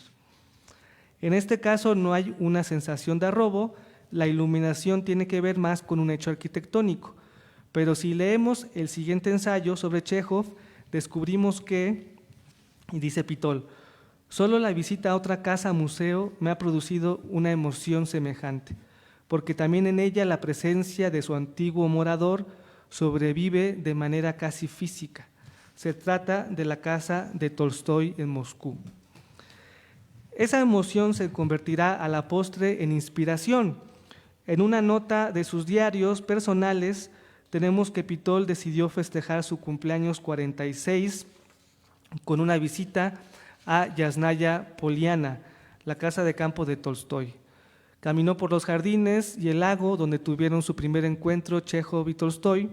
En este caso no hay una sensación de arrobo, la iluminación tiene que ver más con un hecho arquitectónico, pero si leemos el siguiente ensayo sobre Chekhov, descubrimos que, y dice Pitol, solo la visita a otra casa museo me ha producido una emoción semejante, porque también en ella la presencia de su antiguo morador sobrevive de manera casi física. Se trata de la casa de Tolstói en Moscú. Esa emoción se convertirá a la postre en inspiración. En una nota de sus diarios personales tenemos que Pitol decidió festejar su cumpleaños 46 con una visita a Yasnaya Poliana, la casa de campo de Tolstói. Caminó por los jardines y el lago donde tuvieron su primer encuentro Chekhov y Tolstói,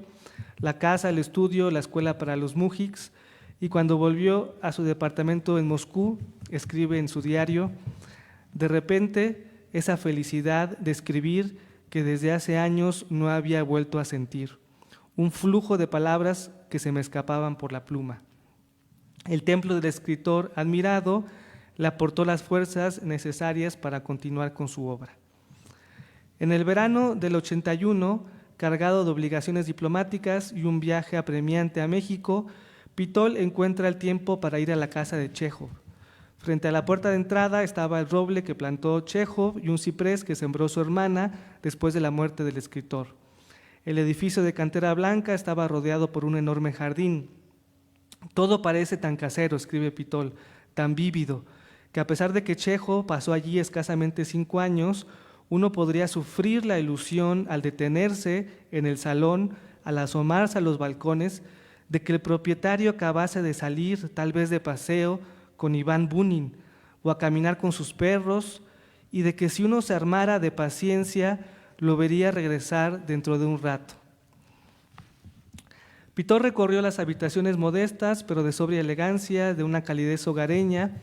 la casa, el estudio, la escuela para los mujiks, y cuando volvió a su departamento en Moscú, escribe en su diario, de repente esa felicidad de escribir que desde hace años no había vuelto a sentir, un flujo de palabras que se me escapaban por la pluma. El templo del escritor admirado le aportó las fuerzas necesarias para continuar con su obra. En el verano del 81, cargado de obligaciones diplomáticas y un viaje apremiante a México, Pitol encuentra el tiempo para ir a la casa de Chekhov. Frente a la puerta de entrada estaba el roble que plantó Chekhov y un ciprés que sembró su hermana después de la muerte del escritor. El edificio de cantera blanca estaba rodeado por un enorme jardín. Todo parece tan casero, escribe Pitol, tan vívido, que a pesar de que Chekhov pasó allí escasamente 5 años, uno podría sufrir la ilusión al detenerse en el salón, al asomarse a los balcones, de que el propietario acabase de salir, tal vez de paseo, con Iván Bunin, o a caminar con sus perros, y de que si uno se armara de paciencia, lo vería regresar dentro de un rato. Pitol recorrió las habitaciones modestas, pero de sobria elegancia, de una calidez hogareña,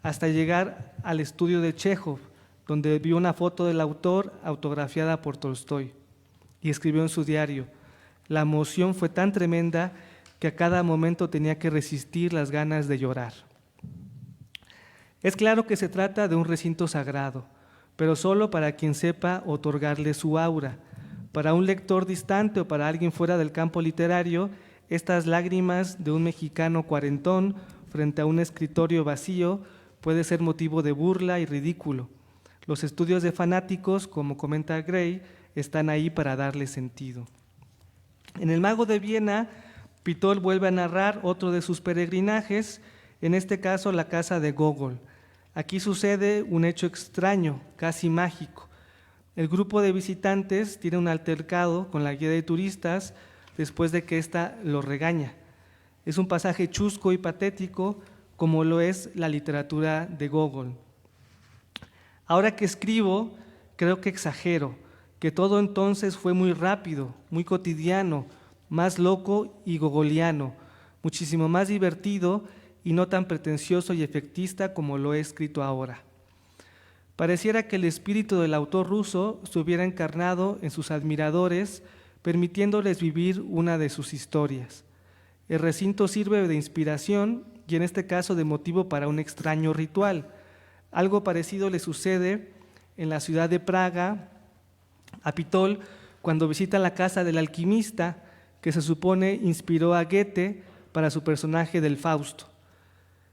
hasta llegar al estudio de Chekhov, donde vio una foto del autor autografiada por Tolstói, y escribió en su diario, la emoción fue tan tremenda que a cada momento tenía que resistir las ganas de llorar. Es claro que se trata de un recinto sagrado, pero solo para quien sepa otorgarle su aura. Para un lector distante o para alguien fuera del campo literario, estas lágrimas de un mexicano cuarentón frente a un escritorio vacío puede ser motivo de burla y ridículo. Los estudios de fanáticos, como comenta Gray, están ahí para darle sentido. En El mago de Viena, Pitol vuelve a narrar otro de sus peregrinajes, en este caso la casa de Gogol. Aquí sucede un hecho extraño, casi mágico. El grupo de visitantes tiene un altercado con la guía de turistas después de que ésta lo regaña. Es un pasaje chusco y patético, como lo es la literatura de Gogol. Ahora que escribo, creo que exagero, que todo entonces fue muy rápido, muy cotidiano, más loco y gogoliano, muchísimo más divertido y no tan pretencioso y efectista como lo he escrito ahora. Pareciera que el espíritu del autor ruso se hubiera encarnado en sus admiradores, permitiéndoles vivir una de sus historias. El recinto sirve de inspiración y en este caso de motivo para un extraño ritual. Algo parecido le sucede en la ciudad de Praga a Pitol cuando visita la casa del alquimista que se supone inspiró a Goethe para su personaje del Fausto.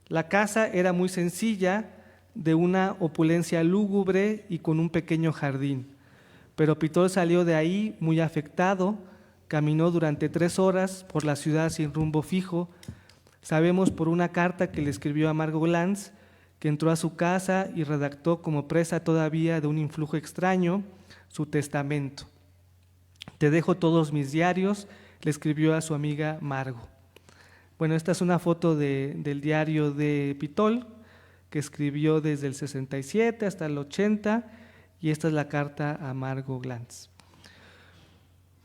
La casa era muy sencilla, de una opulencia lúgubre y con un pequeño jardín. Pero Pitol salió de ahí muy afectado, caminó durante 3 horas por la ciudad sin rumbo fijo. Sabemos por una carta que le escribió a Margot Glantz que entró a su casa y redactó como presa todavía de un influjo extraño su testamento. Te dejo todos mis diarios, le escribió a su amiga Margot. Bueno, esta es una foto del diario de Pitol, que escribió desde el 67 hasta el 80, y esta es la carta a Margot Glantz.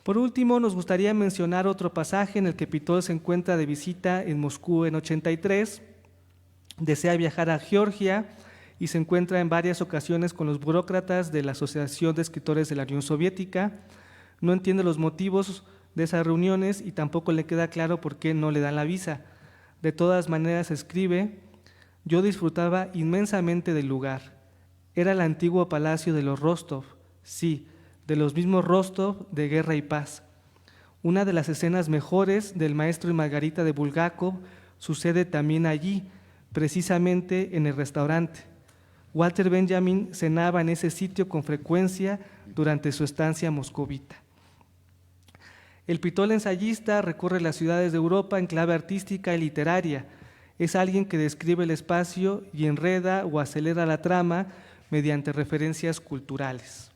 Por último, nos gustaría mencionar otro pasaje en el que Pitol se encuentra de visita en Moscú en 83, desea viajar a Georgia y se encuentra en varias ocasiones con los burócratas de la Asociación de Escritores de la Unión Soviética. No entiende los motivos de esas reuniones y tampoco le queda claro por qué no le dan la visa. De todas maneras escribe: yo disfrutaba inmensamente del lugar. Era el antiguo palacio de los Rostov, sí, de los mismos Rostov de Guerra y Paz. Una de las escenas mejores del Maestro y Margarita de Bulgakov sucede también allí, precisamente en el restaurante. Walter Benjamin cenaba en ese sitio con frecuencia durante su estancia moscovita. El Pitol ensayista recorre las ciudades de Europa en clave artística y literaria. Es alguien que describe el espacio y enreda o acelera la trama mediante referencias culturales.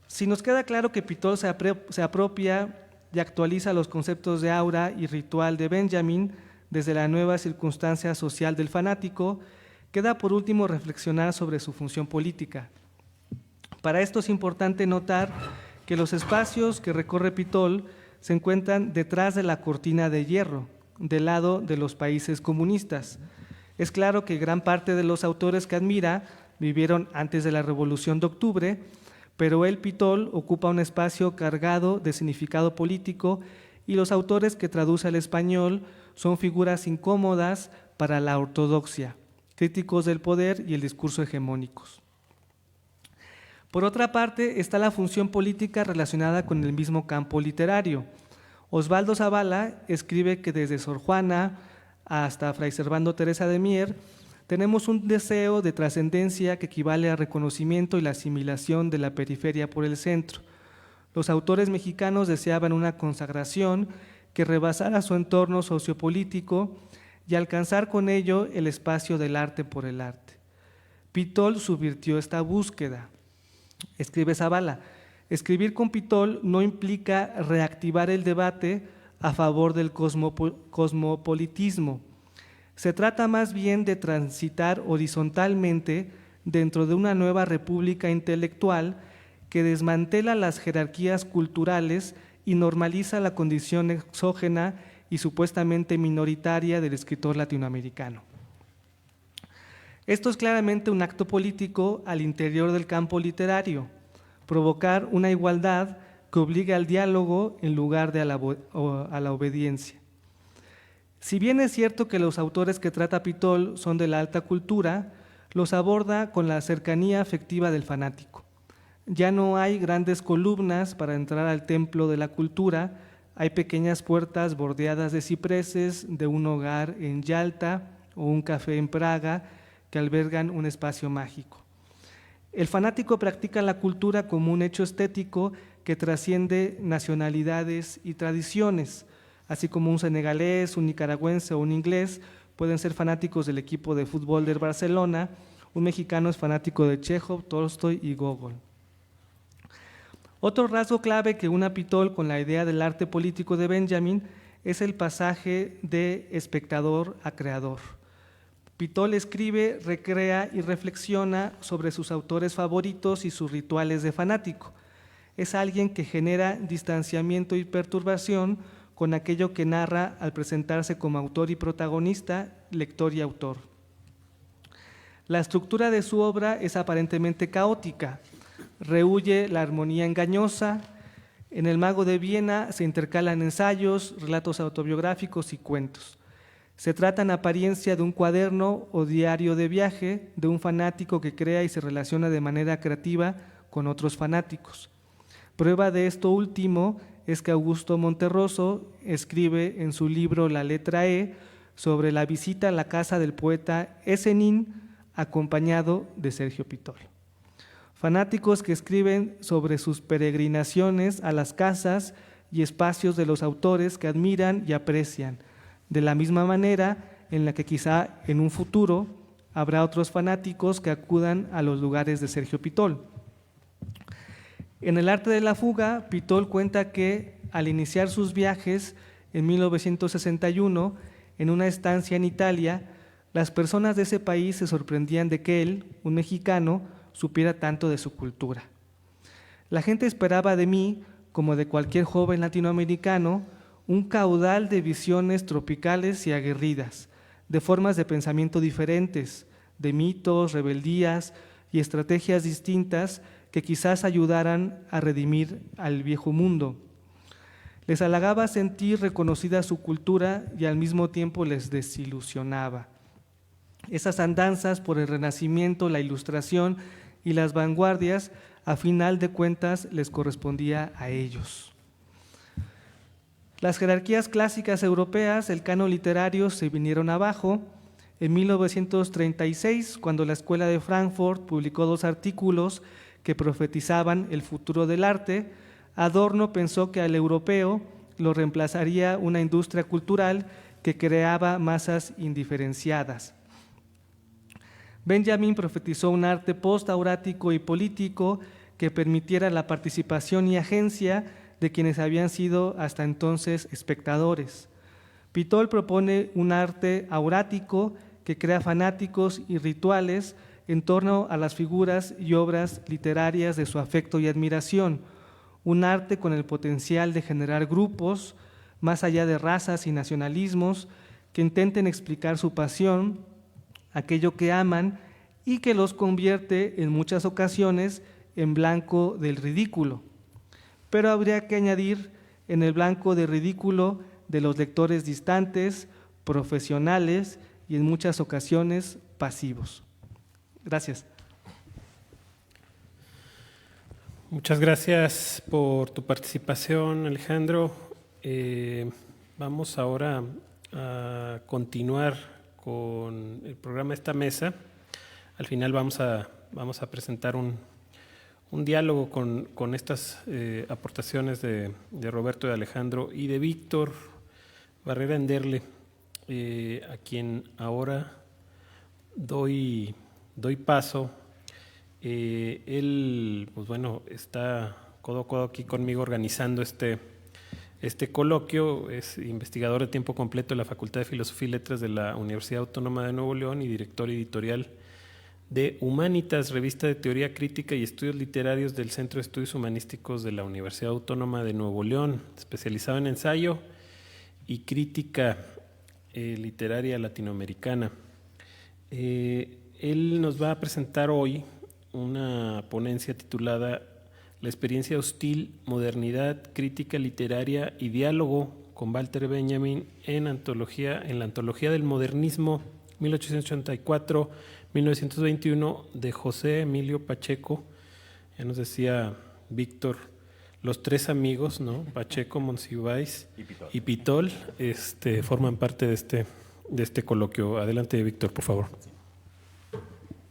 Si nos queda claro que Pitol se apropia y actualiza los conceptos de aura y ritual de Benjamin desde la nueva circunstancia social del fanático, queda por último reflexionar sobre su función política. Para esto es importante notar que los espacios que recorre Pitol se encuentran detrás de la cortina de hierro, del lado de los países comunistas. Es claro que gran parte de los autores que admira vivieron antes de la Revolución de Octubre, pero el Pitol ocupa un espacio cargado de significado político y los autores que traduce al español son figuras incómodas para la ortodoxia, críticos del poder y el discurso hegemónicos. Por otra parte, está la función política relacionada con el mismo campo literario. Osvaldo Zavala escribe que desde Sor Juana hasta Fray Servando Teresa de Mier tenemos un deseo de trascendencia que equivale al reconocimiento y la asimilación de la periferia por el centro. Los autores mexicanos deseaban una consagración que rebasara su entorno sociopolítico y alcanzar con ello el espacio del arte por el arte. Pitol subvirtió esta búsqueda. Escribe Zavala: escribir con Pitol no implica reactivar el debate a favor del cosmopolitismo. Se trata más bien de transitar horizontalmente dentro de una nueva república intelectual que desmantela las jerarquías culturales y normaliza la condición exógena y supuestamente minoritaria del escritor latinoamericano. Esto es claramente un acto político al interior del campo literario, provocar una igualdad que obligue al diálogo en lugar de a la obediencia. Si bien es cierto que los autores que trata Pitol son de la alta cultura, los aborda con la cercanía afectiva del fanático. Ya no hay grandes columnas para entrar al templo de la cultura, hay pequeñas puertas bordeadas de cipreses de un hogar en Yalta o un café en Praga que albergan un espacio mágico. El fanático practica la cultura como un hecho estético que trasciende nacionalidades y tradiciones. así como un senegalés, un nicaragüense o un inglés pueden ser fanáticos del equipo de fútbol del Barcelona, un mexicano es fanático de Chekhov, Tolstoy y Gogol. Otro rasgo clave que une a Pitol con la idea del arte político de Benjamin es el pasaje de espectador a creador. Pitol escribe, recrea y reflexiona sobre sus autores favoritos y sus rituales de fanático. Es alguien que genera distanciamiento y perturbación con aquello que narra al presentarse como autor y protagonista, lector y autor. La estructura de su obra es aparentemente caótica, rehúye la armonía engañosa. En El Mago de Viena se intercalan ensayos, relatos autobiográficos y cuentos. Se trata en apariencia de un cuaderno o diario de viaje de un fanático que crea y se relaciona de manera creativa con otros fanáticos. Prueba de esto último es que Augusto Monterroso escribe en su libro La letra E sobre la visita a la casa del poeta Esenín acompañado de Sergio Pitol. Fanáticos que escriben sobre sus peregrinaciones a las casas y espacios de los autores que admiran y aprecian, de la misma manera en la que quizá en un futuro habrá otros fanáticos que acudan a los lugares de Sergio Pitol. En El arte de la fuga, Pitol cuenta que al iniciar sus viajes en 1961, en una estancia en Italia, las personas de ese país se sorprendían de que él, un mexicano, supiera tanto de su cultura. La gente esperaba de mí, como de cualquier joven latinoamericano, un caudal de visiones tropicales y aguerridas, de formas de pensamiento diferentes, de mitos, rebeldías y estrategias distintas que quizás ayudaran a redimir al viejo mundo. Les halagaba sentir reconocida su cultura y al mismo tiempo les desilusionaba. Esas andanzas por el Renacimiento, la Ilustración y las vanguardias, a final de cuentas, les correspondía a ellos. Las jerarquías clásicas europeas, el canon literario, se vinieron abajo. En 1936, cuando la Escuela de Frankfurt publicó 2 artículos que profetizaban el futuro del arte, Adorno pensó que al europeo lo reemplazaría una industria cultural que creaba masas indiferenciadas. Benjamin profetizó un arte post-aurático y político que permitiera la participación y agencia de quienes habían sido hasta entonces espectadores. Pitol propone un arte aurático que crea fanáticos y rituales en torno a las figuras y obras literarias de su afecto y admiración, un arte con el potencial de generar grupos, más allá de razas y nacionalismos, que intenten explicar su pasión, aquello que aman, y que los convierte en muchas ocasiones en blanco del ridículo. Pero habría que añadir en el blanco de ridículo de los lectores distantes, profesionales y en muchas ocasiones pasivos. Gracias. Muchas gracias por tu participación, Alejandro. Vamos ahora a continuar con el programa de esta mesa. Al final vamos a presentar un diálogo con estas aportaciones de Roberto, de Alejandro y de Víctor Barrera Enderle, a quien ahora doy paso. Él, pues bueno, está codo a codo aquí conmigo organizando este coloquio. Es investigador de tiempo completo de la Facultad de Filosofía y Letras de la Universidad Autónoma de Nuevo León y director editorial de Humanitas, revista de teoría crítica y estudios literarios del Centro de Estudios Humanísticos de la Universidad Autónoma de Nuevo León, especializado en ensayo y crítica literaria latinoamericana. Él nos va a presentar hoy una ponencia titulada La experiencia hostil, modernidad, crítica literaria y diálogo con Walter Benjamin en la antología del modernismo 1884-1921 de José Emilio Pacheco. Ya nos decía Víctor, los 3 amigos, ¿no? Pacheco, Monsiváis y Pitol forman parte de este coloquio. Adelante, Víctor, por favor.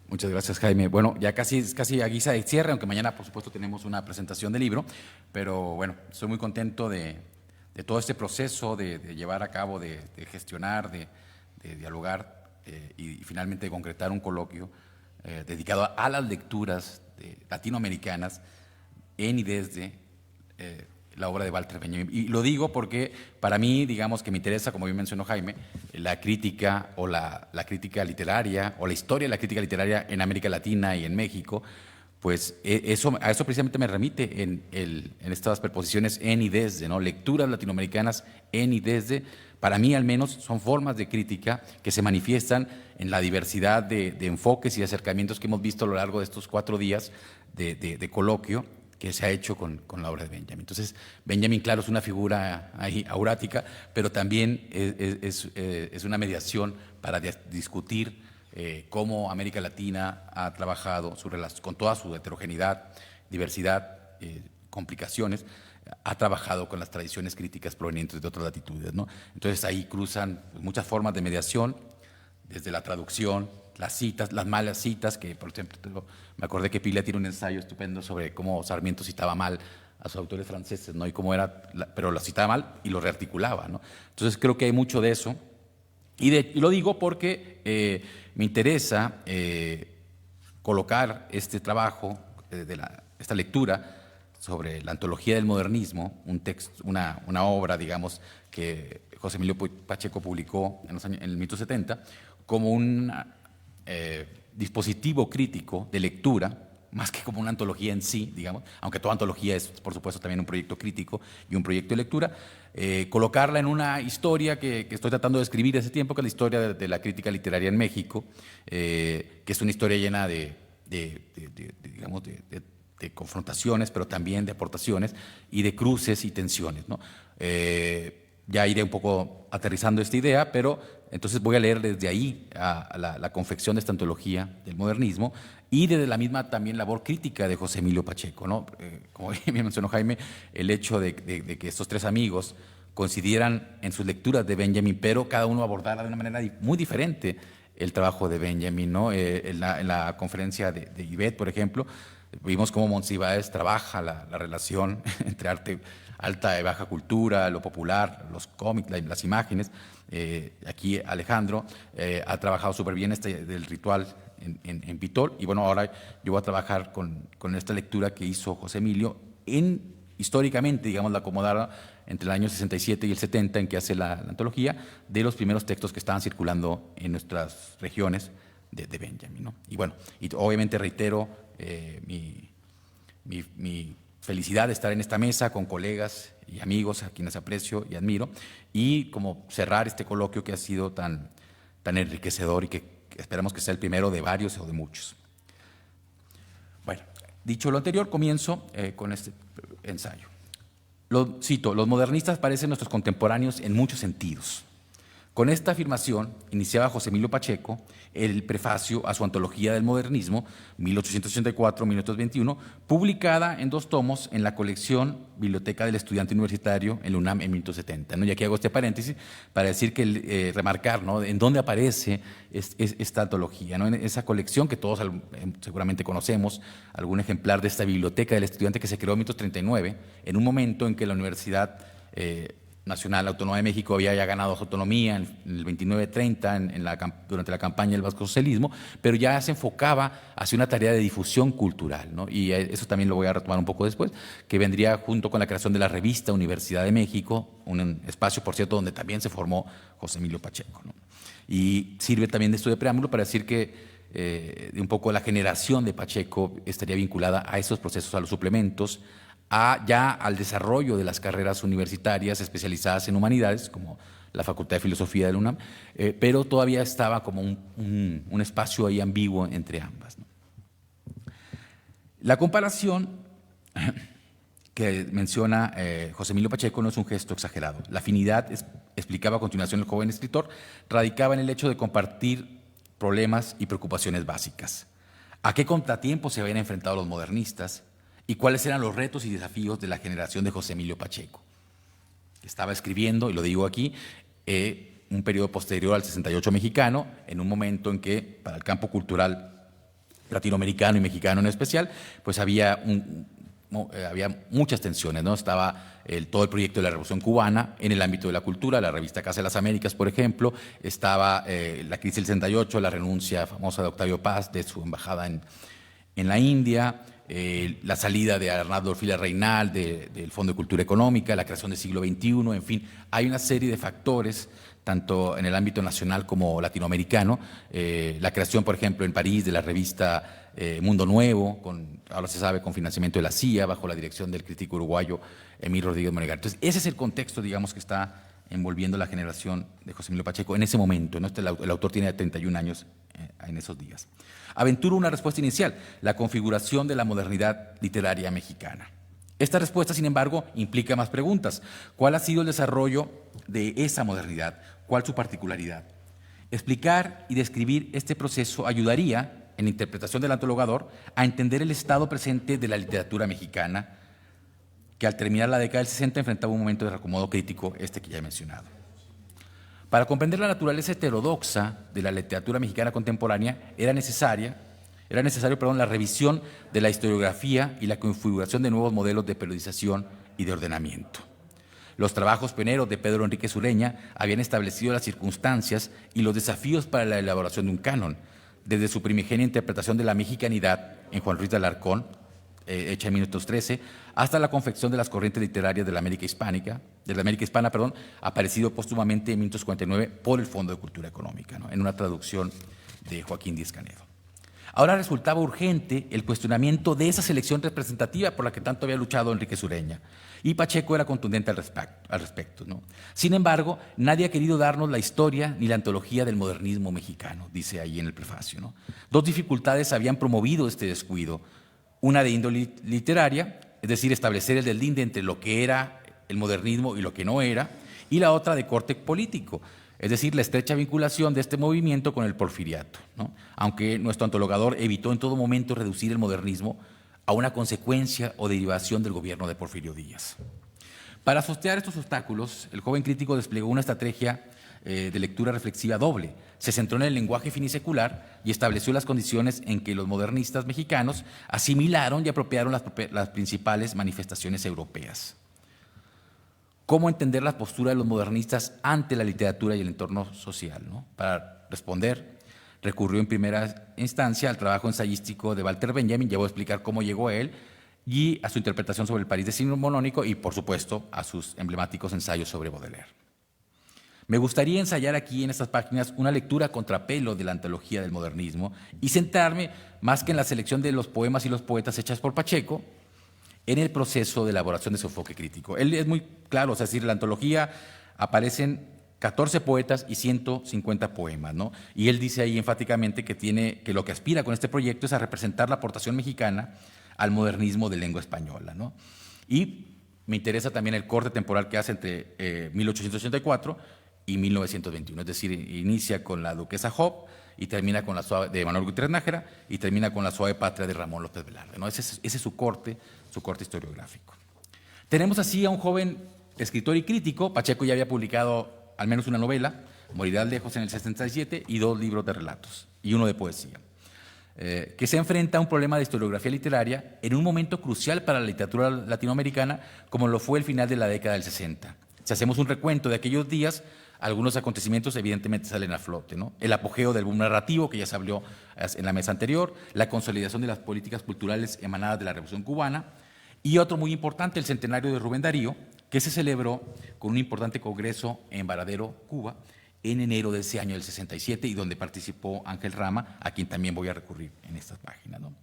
Muchas gracias, Jaime. Bueno, ya casi a guisa de cierre, aunque mañana, por supuesto, tenemos una presentación del libro, pero bueno, estoy muy contento de todo este proceso de llevar a cabo, de gestionar, de dialogar y finalmente de concretar un coloquio dedicado a las lecturas latinoamericanas en y desde la obra de Walter Benjamin. Y lo digo porque para mí, digamos que me interesa, como bien mencionó Jaime, la crítica o la crítica literaria o la historia de la crítica literaria en América Latina y en México, pues a eso precisamente me remite en estas preposiciones en y desde, ¿no? Lecturas latinoamericanas en y desde, para mí al menos, son formas de crítica que se manifiestan en la diversidad de enfoques y acercamientos que hemos visto a lo largo de estos 4 días de coloquio que se ha hecho con la obra de Benjamin. Entonces, Benjamin, claro, es una figura ahí aurática, pero también es una mediación para discutir cómo América Latina ha trabajado con toda su heterogeneidad, diversidad, complicaciones, ha trabajado con las tradiciones críticas provenientes de otras latitudes, ¿no? Entonces ahí cruzan muchas formas de mediación, desde la traducción, las citas, las malas citas, que por ejemplo me acordé que Pila tiene un ensayo estupendo sobre cómo Sarmiento citaba mal a sus autores franceses, ¿no? Y cómo era, pero lo citaba mal y lo rearticulaba, ¿no? Entonces creo que hay mucho de eso. Y lo digo porque me interesa colocar este trabajo, esta lectura sobre la antología del modernismo, una obra, digamos, que José Emilio Pacheco publicó en el 1970, como un dispositivo crítico de lectura, más que como una antología en sí, digamos, aunque toda antología es, por supuesto, también un proyecto crítico y un proyecto de lectura, colocarla en una historia que estoy tratando de escribir hace tiempo, que es la historia de la crítica literaria en México, que es una historia llena de confrontaciones, pero también de aportaciones y de cruces y tensiones, ¿no? Ya iré un poco aterrizando esta idea, pero entonces voy a leer desde ahí a la confección de esta antología del modernismo y desde la misma también labor crítica de José Emilio Pacheco, ¿no? Como bien mencionó Jaime, el hecho de que estos 3 amigos coincidieran en sus lecturas de Benjamin, pero cada uno abordara de una manera muy diferente el trabajo de Benjamin, ¿no? En la conferencia de Ivette, por ejemplo, vimos cómo Monsiváis trabaja la relación entre arte, alta y baja cultura, lo popular, los cómics, las imágenes. Aquí Alejandro ha trabajado súper bien del ritual en Pitol, y bueno, ahora yo voy a trabajar con esta lectura que hizo José Emilio históricamente, digamos, la acomodada entre el año 67 y el 70, en que hace la antología de los primeros textos que estaban circulando en nuestras regiones de Benjamin, ¿no? Y bueno, y obviamente reitero mi felicidad de estar en esta mesa con colegas y amigos a quienes aprecio y admiro, y como cerrar este coloquio que ha sido tan enriquecedor y que esperamos que sea el primero de varios o de muchos. Bueno, dicho lo anterior, comienzo con este ensayo. Cito: los modernistas parecen nuestros contemporáneos en muchos sentidos. Con esta afirmación iniciaba José Emilio Pacheco el prefacio a su antología del modernismo, 1884-1921, publicada en 2 tomos en la colección Biblioteca del Estudiante Universitario en la UNAM en 1970, ¿no? Y aquí hago este paréntesis para decir que remarcar, ¿no?, en dónde aparece esta antología, ¿no? En esa colección que todos seguramente conocemos, algún ejemplar de esta Biblioteca del Estudiante que se creó en 1939, en un momento en que la Universidad Nacional Autónoma de México había ya ganado su autonomía en el 29-30 durante la campaña del vascosocialismo, pero ya se enfocaba hacia una tarea de difusión cultural, ¿no? Y eso también lo voy a retomar un poco después, que vendría junto con la creación de la revista Universidad de México, un espacio, por cierto, donde también se formó José Emilio Pacheco, ¿no? Y sirve también de estudio de preámbulo para decir que un poco la generación de Pacheco estaría vinculada a esos procesos, a los suplementos, ya al desarrollo de las carreras universitarias especializadas en humanidades, como la Facultad de Filosofía de la UNAM, pero todavía estaba como un espacio ahí ambiguo entre ambas, ¿no? La comparación que menciona José Emilio Pacheco no es un gesto exagerado. La afinidad, explicaba a continuación el joven escritor, radicaba en el hecho de compartir problemas y preocupaciones básicas. ¿A qué contratiempos se habían enfrentado los modernistas? ¿Y cuáles eran los retos y desafíos de la generación de José Emilio Pacheco? Estaba escribiendo, y lo digo aquí, un periodo posterior al 68 mexicano, en un momento en que para el campo cultural latinoamericano y mexicano en especial, pues había había muchas tensiones, ¿no? Estaba todo el proyecto de la Revolución Cubana en el ámbito de la cultura, la revista Casa de las Américas, por ejemplo, estaba la crisis del 68, la renuncia famosa de Octavio Paz de su embajada en la India, la salida de Arnaldo Orfila Reynal del Fondo de Cultura Económica, la creación del siglo XXI, en fin, hay una serie de factores, tanto en el ámbito nacional como latinoamericano, la creación, por ejemplo, en París de la revista Mundo Nuevo, ahora se sabe, con financiamiento de la CIA, bajo la dirección del crítico uruguayo Emilio Rodríguez Monegal. Entonces, ese es el contexto, digamos, que está envolviendo la generación de José Emilio Pacheco en ese momento, ¿no? El autor tiene 31 años en esos días. Aventuro una respuesta inicial, la configuración de la modernidad literaria mexicana. Esta respuesta, sin embargo, implica más preguntas. ¿Cuál ha sido el desarrollo de esa modernidad? ¿Cuál su particularidad? Explicar y describir este proceso ayudaría, en la interpretación del antologador, a entender el estado presente de la literatura mexicana, que al terminar la década del 60 enfrentaba un momento de reacomodo crítico, que ya he mencionado. Para comprender la naturaleza heterodoxa de la literatura mexicana contemporánea, era necesario, la revisión de la historiografía y la configuración de nuevos modelos de periodización y de ordenamiento. Los trabajos pioneros de Pedro Enríquez Ureña habían establecido las circunstancias y los desafíos para la elaboración de un canon, desde su primigenia interpretación de la mexicanidad en Juan Ruiz de Alarcón, hecha en 1913, hasta la confección de las corrientes literarias de la América Hispana, aparecido póstumamente en 1949 por el Fondo de Cultura Económica, ¿no? En una traducción de Joaquín Díez Canedo. Ahora resultaba urgente el cuestionamiento de esa selección representativa por la que tanto había luchado Enríquez Ureña, y Pacheco era contundente al respecto, ¿no? Sin embargo, nadie ha querido darnos la historia ni la antología del modernismo mexicano, dice ahí en el prefacio, ¿no? Dos dificultades habían promovido este descuido: una de índole literaria, es decir, establecer el deslinde entre lo que era el modernismo y lo que no era, y la otra de corte político, es decir, la estrecha vinculación de este movimiento con el porfiriato, ¿no? Aunque nuestro antologador evitó en todo momento reducir el modernismo a una consecuencia o derivación del gobierno de Porfirio Díaz. Para sortear estos obstáculos, el joven crítico desplegó una estrategia de lectura reflexiva doble. Se centró en el lenguaje finisecular y estableció las condiciones en que los modernistas mexicanos asimilaron y apropiaron las principales manifestaciones europeas. ¿Cómo entender la postura de los modernistas ante la literatura y el entorno social, ¿no? Para responder, recurrió en primera instancia al trabajo ensayístico de Walter Benjamin, ya voy a explicar cómo llegó a él, y a su interpretación sobre el París decimonónico y, por supuesto, a sus emblemáticos ensayos sobre Baudelaire. Me gustaría ensayar aquí en estas páginas una lectura a contrapelo de la antología del modernismo y centrarme, más que en la selección de los poemas y los poetas hechas por Pacheco, en el proceso de elaboración de su enfoque crítico. Él es muy claro, es decir, en la antología aparecen 14 poetas y 150 poemas, ¿no? Y él dice ahí enfáticamente que lo que aspira con este proyecto es a representar la aportación mexicana al modernismo de lengua española, ¿no? Y me interesa también el corte temporal que hace entre 1884 y 1921, es decir, inicia con la Duquesa Job y termina con la suave de Manuel Gutiérrez Nájera y termina con la Suave Patria de Ramón López Velarde, ¿no? Ese es su corte historiográfico. Tenemos así a un joven escritor y crítico. Pacheco ya había publicado al menos una novela, Morirás lejos, en el 67, y 2 libros de relatos y uno de poesía, que se enfrenta a un problema de historiografía literaria en un momento crucial para la literatura latinoamericana, como lo fue el final de la década del 60. Si hacemos un recuento de aquellos días, algunos acontecimientos evidentemente salen a flote, ¿no? El apogeo del boom narrativo, que ya se habló en la mesa anterior, la consolidación de las políticas culturales emanadas de la Revolución Cubana, y otro muy importante, el centenario de Rubén Darío, que se celebró con un importante congreso en Varadero, Cuba, en enero de ese año del 67, y donde participó Ángel Rama, a quien también voy a recurrir en estas páginas, ¿no?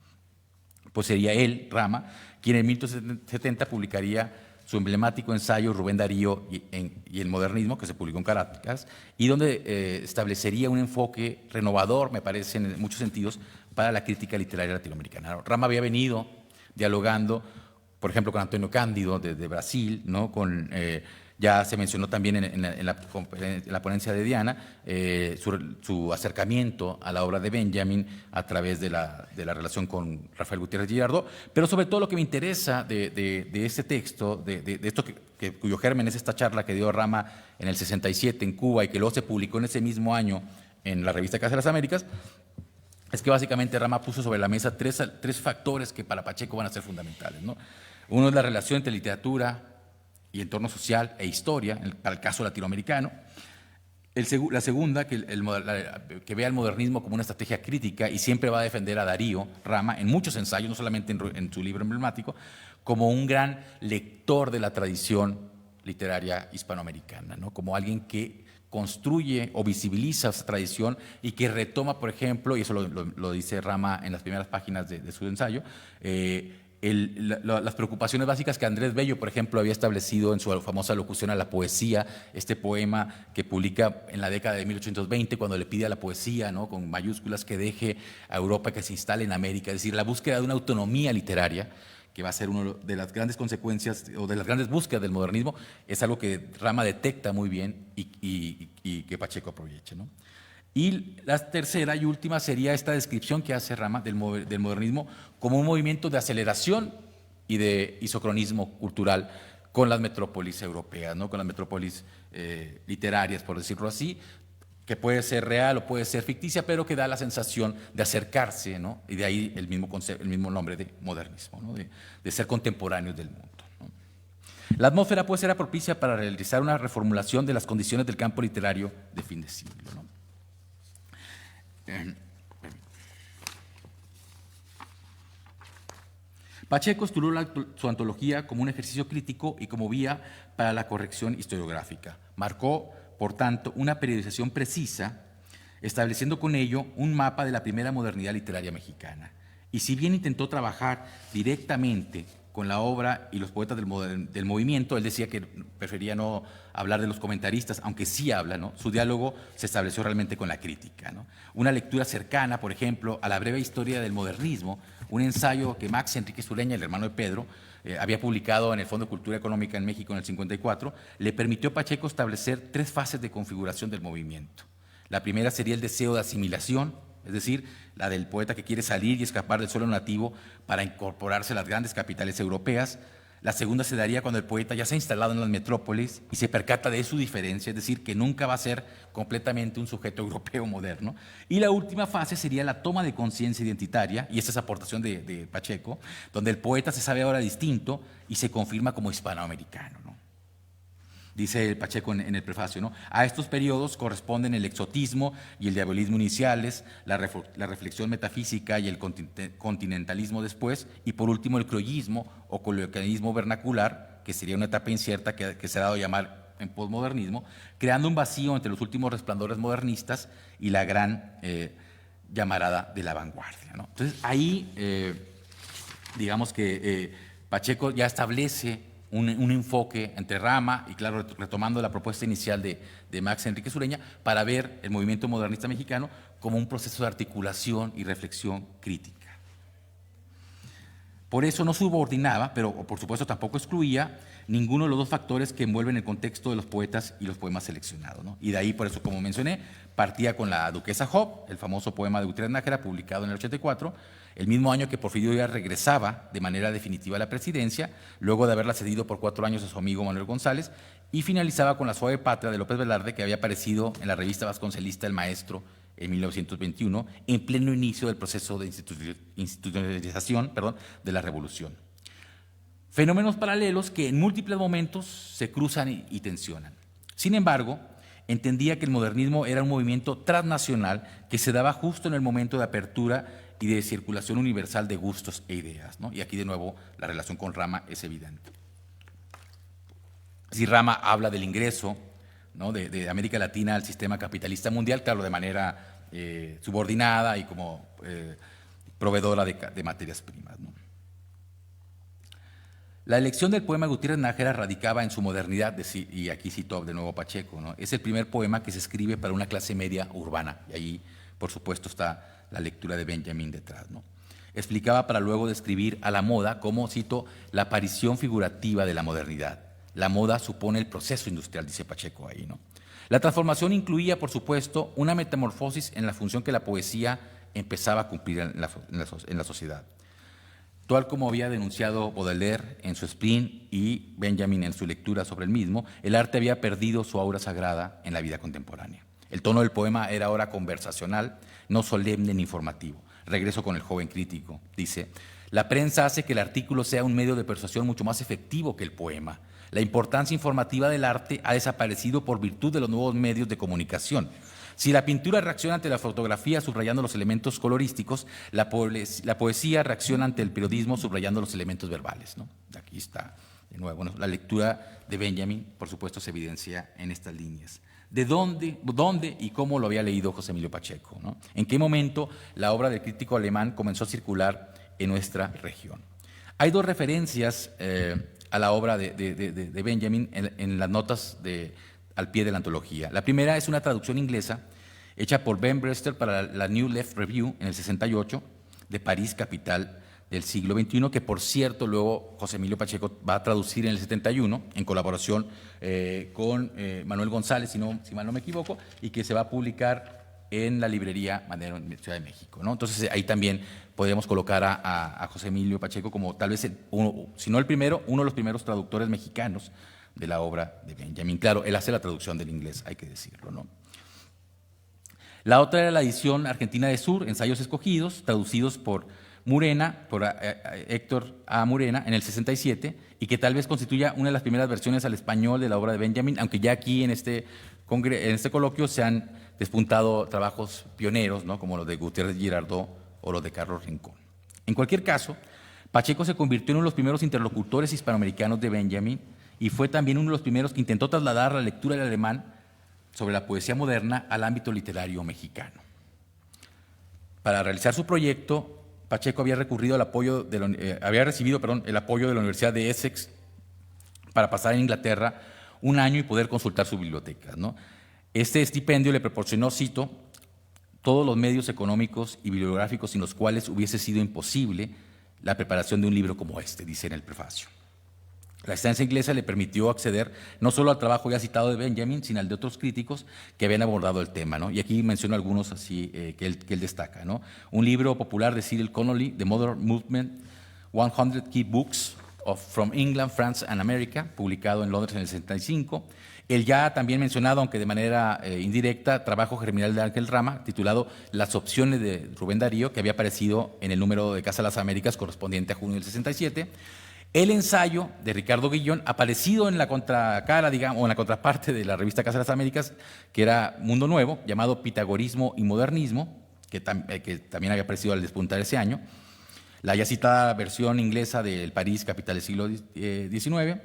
Pues sería él, Rama, quien en 1970 publicaría su emblemático ensayo Rubén Darío y el modernismo, que se publicó en Caracas, y donde establecería un enfoque renovador, me parece, en muchos sentidos, para la crítica literaria latinoamericana. Rama había venido dialogando, por ejemplo, con Antonio Cándido desde Brasil, ¿no? Ya se mencionó también en la ponencia de Diana su acercamiento a la obra de Benjamin a través de la relación con Rafael Gutiérrez Girardot, pero sobre todo lo que me interesa de este texto, de esto cuyo germen es esta charla que dio Rama en el 67 en Cuba y que luego se publicó en ese mismo año en la revista Casa de las Américas, es que básicamente Rama puso sobre la mesa tres factores que para Pacheco van a ser fundamentales, ¿no? Uno es la relación entre literatura y entorno social e historia, para el caso latinoamericano. La segunda, que vea el modernismo como una estrategia crítica y siempre va a defender a Darío Rama en muchos ensayos, no solamente en su libro emblemático, como un gran lector de la tradición literaria hispanoamericana, ¿no? Como alguien que construye o visibiliza esa tradición y que retoma, por ejemplo, y eso lo dice Rama en las primeras páginas de su ensayo, las preocupaciones básicas que Andrés Bello, por ejemplo, había establecido en su famosa locución a la poesía, este poema que publica en la década de 1820, cuando le pide a la poesía, ¿no?, con mayúsculas, que deje a Europa, que se instale en América, es decir, la búsqueda de una autonomía literaria, que va a ser una de las grandes consecuencias o de las grandes búsquedas del modernismo, es algo que Rama detecta muy bien y que Pacheco aprovecha, ¿no? Y la tercera y última sería esta descripción que hace Rama del modernismo como un movimiento de aceleración y de isocronismo cultural con las metrópolis europeas, ¿no?, con las metrópolis literarias, por decirlo así, que puede ser real o puede ser ficticia, pero que da la sensación de acercarse, ¿no?, y de ahí el mismo nombre de modernismo, ¿no?, de ser contemporáneos del mundo, ¿no? La atmósfera puede ser propicia para realizar una reformulación de las condiciones del campo literario de fin de siglo, ¿no? Pacheco estudió su antología como un ejercicio crítico y como vía para la corrección historiográfica. Marcó, por tanto, una periodización precisa, estableciendo con ello un mapa de la primera modernidad literaria mexicana. Y si bien intentó trabajar directamente con la obra y los poetas del movimiento, él decía que prefería no hablar de los comentaristas, aunque sí habla, ¿no?, su diálogo se estableció realmente con la crítica, ¿no? Una lectura cercana, por ejemplo, a la breve historia del modernismo, un ensayo que Max Enrique Sureña, el hermano de Pedro, había publicado en el Fondo de Cultura Económica en México en el 54, le permitió a Pacheco establecer 3 fases de configuración del movimiento. La primera sería el deseo de asimilación, es decir, la del poeta que quiere salir y escapar del suelo nativo para incorporarse a las grandes capitales europeas. La segunda se daría cuando el poeta ya se ha instalado en las metrópolis y se percata de su diferencia, es decir, que nunca va a ser completamente un sujeto europeo moderno. Y la última fase sería la toma de conciencia identitaria, y esa es aportación de Pacheco, donde el poeta se sabe ahora distinto y se confirma como hispanoamericano, ¿no? Dice Pacheco en el prefacio, ¿no? A estos periodos corresponden el exotismo y el diabolismo iniciales, la reflexión metafísica y el continentalismo después, y por último el criollismo o coloquialismo vernacular, que sería una etapa incierta que se ha dado a llamar en posmodernismo, creando un vacío entre los últimos resplandores modernistas y la gran llamarada de la vanguardia, ¿no? Entonces ahí, digamos que Pacheco ya establece un enfoque entre Rama y, claro, retomando la propuesta inicial de Max Enrique Sureña, para ver el movimiento modernista mexicano como un proceso de articulación y reflexión crítica. Por eso no subordinaba, pero por supuesto tampoco excluía, ninguno de los 2 factores que envuelven el contexto de los poetas y los poemas seleccionados, ¿no? Y de ahí, por eso, como mencioné, partía con la Duquesa Job, el famoso poema de Gutiérrez Nájera, publicado en el 84, el mismo año que Porfirio Díaz regresaba de manera definitiva a la presidencia, luego de haberla cedido por 4 años a su amigo Manuel González, y finalizaba con La suave patria de López Velarde, que había aparecido en la revista vasconcelista El Maestro en 1921, en pleno inicio del proceso de institucionalización, de la Revolución. Fenómenos paralelos que en múltiples momentos se cruzan y tensionan. Sin embargo, entendía que el modernismo era un movimiento transnacional que se daba justo en el momento de apertura y de circulación universal de gustos e ideas, ¿no? Y aquí de nuevo la relación con Rama es evidente. Si Rama habla del ingreso, ¿no?, de América Latina al sistema capitalista mundial, claro, de manera subordinada y como proveedora de materias primas, ¿no? La elección del poema de Gutiérrez Nájera radicaba en su modernidad, y aquí cito de nuevo Pacheco, ¿no? Es el primer poema que se escribe para una clase media urbana, y ahí, por supuesto, está la lectura de Benjamin detrás, ¿no? Explicaba para luego describir a la moda como, cito, la aparición figurativa de la modernidad. La moda supone el proceso industrial, dice Pacheco ahí, ¿no? La transformación incluía, por supuesto, una metamorfosis en la función que la poesía empezaba a cumplir en la sociedad. Tal como había denunciado Baudelaire en su Spleen y Benjamin en su lectura sobre el mismo, el arte había perdido su aura sagrada en la vida contemporánea. El tono del poema era ahora conversacional, no solemne ni informativo. Regreso con el joven crítico. Dice, La prensa hace que el artículo sea un medio de persuasión mucho más efectivo que el poema. La importancia informativa del arte ha desaparecido por virtud de los nuevos medios de comunicación. Si la pintura reacciona ante la fotografía subrayando los elementos colorísticos, la poesía reacciona ante el periodismo subrayando los elementos verbales, ¿no? Aquí está, de nuevo, bueno, la lectura de Benjamin, por supuesto, se evidencia en estas líneas. ¿De dónde y cómo lo había leído José Emilio Pacheco, ¿no? ¿En qué momento la obra del crítico alemán comenzó a circular en nuestra región? Hay dos referencias a la obra de Benjamin en las notas al pie de la antología. La primera es una traducción inglesa hecha por Ben Brewster para la New Left Review en el 68, de París, capital del siglo XXI, que por cierto luego José Emilio Pacheco va a traducir en el 71 en colaboración con Manuel González, si mal no me equivoco, y que se va a publicar en la librería Madero en Ciudad de México, ¿no? Entonces ahí también podríamos colocar a José Emilio Pacheco como tal vez, si no el primero, uno de los primeros traductores mexicanos de la obra de Benjamin. Claro, él hace la traducción del inglés, hay que decirlo, ¿no? La otra era la edición argentina de Sur, Ensayos Escogidos, traducidos por Murena, por Héctor A. Murena, en el 67, y que tal vez constituya una de las primeras versiones al español de la obra de Benjamin, aunque ya aquí en este coloquio se han despuntado trabajos pioneros, ¿no? Como los de Gutiérrez Girardot o los de Carlos Rincón. En cualquier caso, Pacheco se convirtió en uno de los primeros interlocutores hispanoamericanos de Benjamin y fue también uno de los primeros que intentó trasladar la lectura del alemán sobre la poesía moderna al ámbito literario mexicano. Para realizar su proyecto, Pacheco había recibido el apoyo de la Universidad de Essex para pasar en Inglaterra un año y poder consultar su biblioteca, ¿no? Este estipendio le proporcionó, cito, todos los medios económicos y bibliográficos sin los cuales hubiese sido imposible la preparación de un libro como este, dice en el prefacio. La estancia inglesa le permitió acceder no solo al trabajo ya citado de Benjamin, sino al de otros críticos que habían abordado el tema, ¿no? Y aquí menciono algunos así que él destaca, ¿no? Un libro popular de Cyril Connolly, The Modern Movement, 100 Key Books from England, France and America, publicado en Londres en el 65. El ya también mencionado, aunque de manera indirecta, trabajo germinal de Ángel Rama, titulado Las opciones de Rubén Darío, que había aparecido en el número de Casa de las Américas correspondiente a junio del 67. El ensayo de Ricardo Guillón, aparecido en la contracara, digamos, o en la contraparte de la revista Casa de las Américas, que era Mundo Nuevo, llamado Pitagorismo y Modernismo, que también había aparecido al despuntar ese año. La ya citada versión inglesa del París, capital del siglo XIX.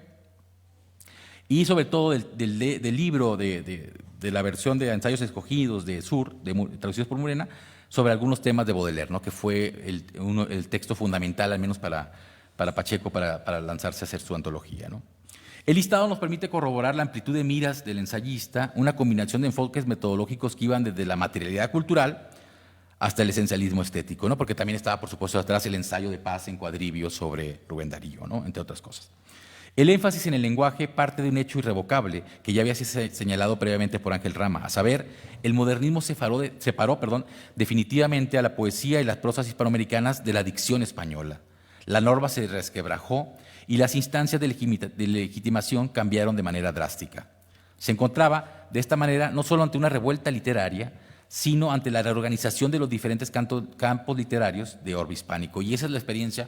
Y sobre todo del libro de la versión de Ensayos Escogidos de Sur, traducidos por Murena, sobre algunos temas de Baudelaire, ¿no? Que fue el texto fundamental, al menos para Pacheco, para lanzarse a hacer su antología, ¿no? El listado nos permite corroborar la amplitud de miras del ensayista, una combinación de enfoques metodológicos que iban desde la materialidad cultural hasta el esencialismo estético, ¿no? Porque también estaba, por supuesto, atrás el ensayo de Paz en cuadribio sobre Rubén Darío, ¿no? Entre otras cosas. El énfasis en el lenguaje parte de un hecho irrevocable que ya había sido señalado previamente por Ángel Rama, a saber, el modernismo separó definitivamente a la poesía y las prosas hispanoamericanas de la dicción española. La norma se resquebrajó y las instancias de legitimación cambiaron de manera drástica. Se encontraba, de esta manera, no solo ante una revuelta literaria, sino ante la reorganización de los diferentes campos literarios de orbe hispánico. Y esa es la experiencia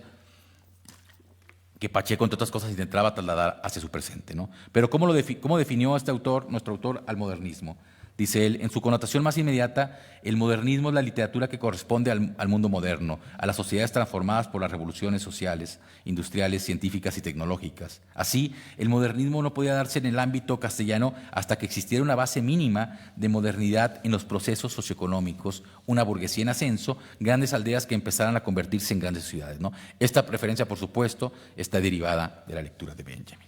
que Pacheco, entre otras cosas, intentaba trasladar hacia su presente, ¿no? Pero ¿cómo definió nuestro autor, al modernismo? Dice él, en su connotación más inmediata, el modernismo es la literatura que corresponde al mundo moderno, a las sociedades transformadas por las revoluciones sociales, industriales, científicas y tecnológicas. Así, el modernismo no podía darse en el ámbito castellano hasta que existiera una base mínima de modernidad en los procesos socioeconómicos, una burguesía en ascenso, grandes aldeas que empezaran a convertirse en grandes ciudades, ¿no? Esta preferencia, por supuesto, está derivada de la lectura de Benjamin.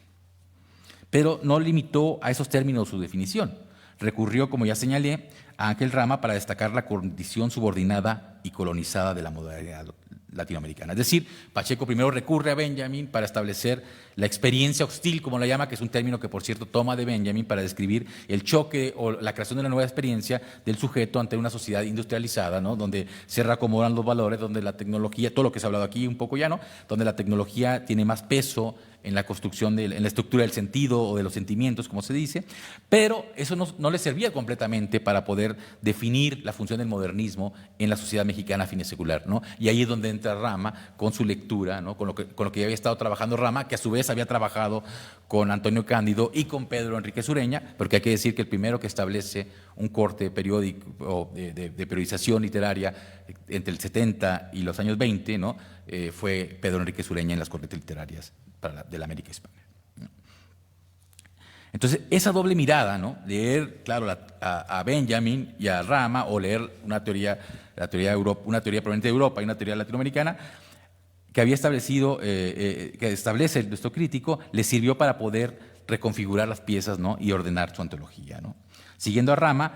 Pero no limitó a esos términos su definición. Recurrió, como ya señalé, a Ángel Rama para destacar la condición subordinada y colonizada de la modernidad latinoamericana. Es decir, Pacheco primero recurre a Benjamin para establecer la experiencia hostil, como la llama, que es un término que, por cierto, toma de Benjamin para describir el choque o la creación de una nueva experiencia del sujeto ante una sociedad industrializada, ¿no? Donde se reacomodan los valores, donde la tecnología, todo lo que se ha hablado aquí un poco ya, ¿no? Donde la tecnología tiene más peso en la construcción, en la estructura del sentido o de los sentimientos, como se dice, pero eso no le servía completamente para poder definir la función del modernismo en la sociedad mexicana a fines secular, ¿no? Y ahí es donde entra Rama con su lectura, ¿no? Con lo que ya había estado trabajando Rama, que a su vez había trabajado con Antonio Cándido y con Pedro Enríquez Ureña, porque hay que decir que el primero que establece un corte periódico de periodización literaria entre el 70 y los años 20, ¿no? Fue Pedro Enríquez Ureña en las corrientes literarias de la América Hispana. Entonces, esa doble mirada, ¿no? Leer, claro, a Benjamin y a Rama, o leer una teoría proveniente de Europa y una teoría latinoamericana, que había establecido, que establece nuestro crítico, le sirvió para poder reconfigurar las piezas, ¿no? Y ordenar su antología, ¿no? Siguiendo a Rama,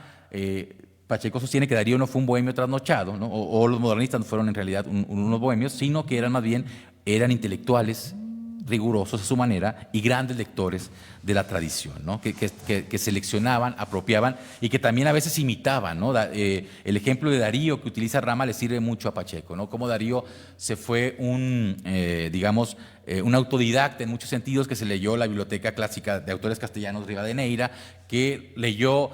Pacheco sostiene que Darío no fue un bohemio trasnochado, ¿no? O los modernistas no fueron en realidad unos bohemios, sino que eran intelectuales rigurosos a su manera y grandes lectores de la tradición, ¿no? que seleccionaban, apropiaban y que también a veces imitaban, ¿no? El ejemplo de Darío que utiliza Rama le sirve mucho a Pacheco, ¿no? Como Darío se fue un autodidacta en muchos sentidos, que se leyó la biblioteca clásica de autores castellanos Rivadeneira, que leyó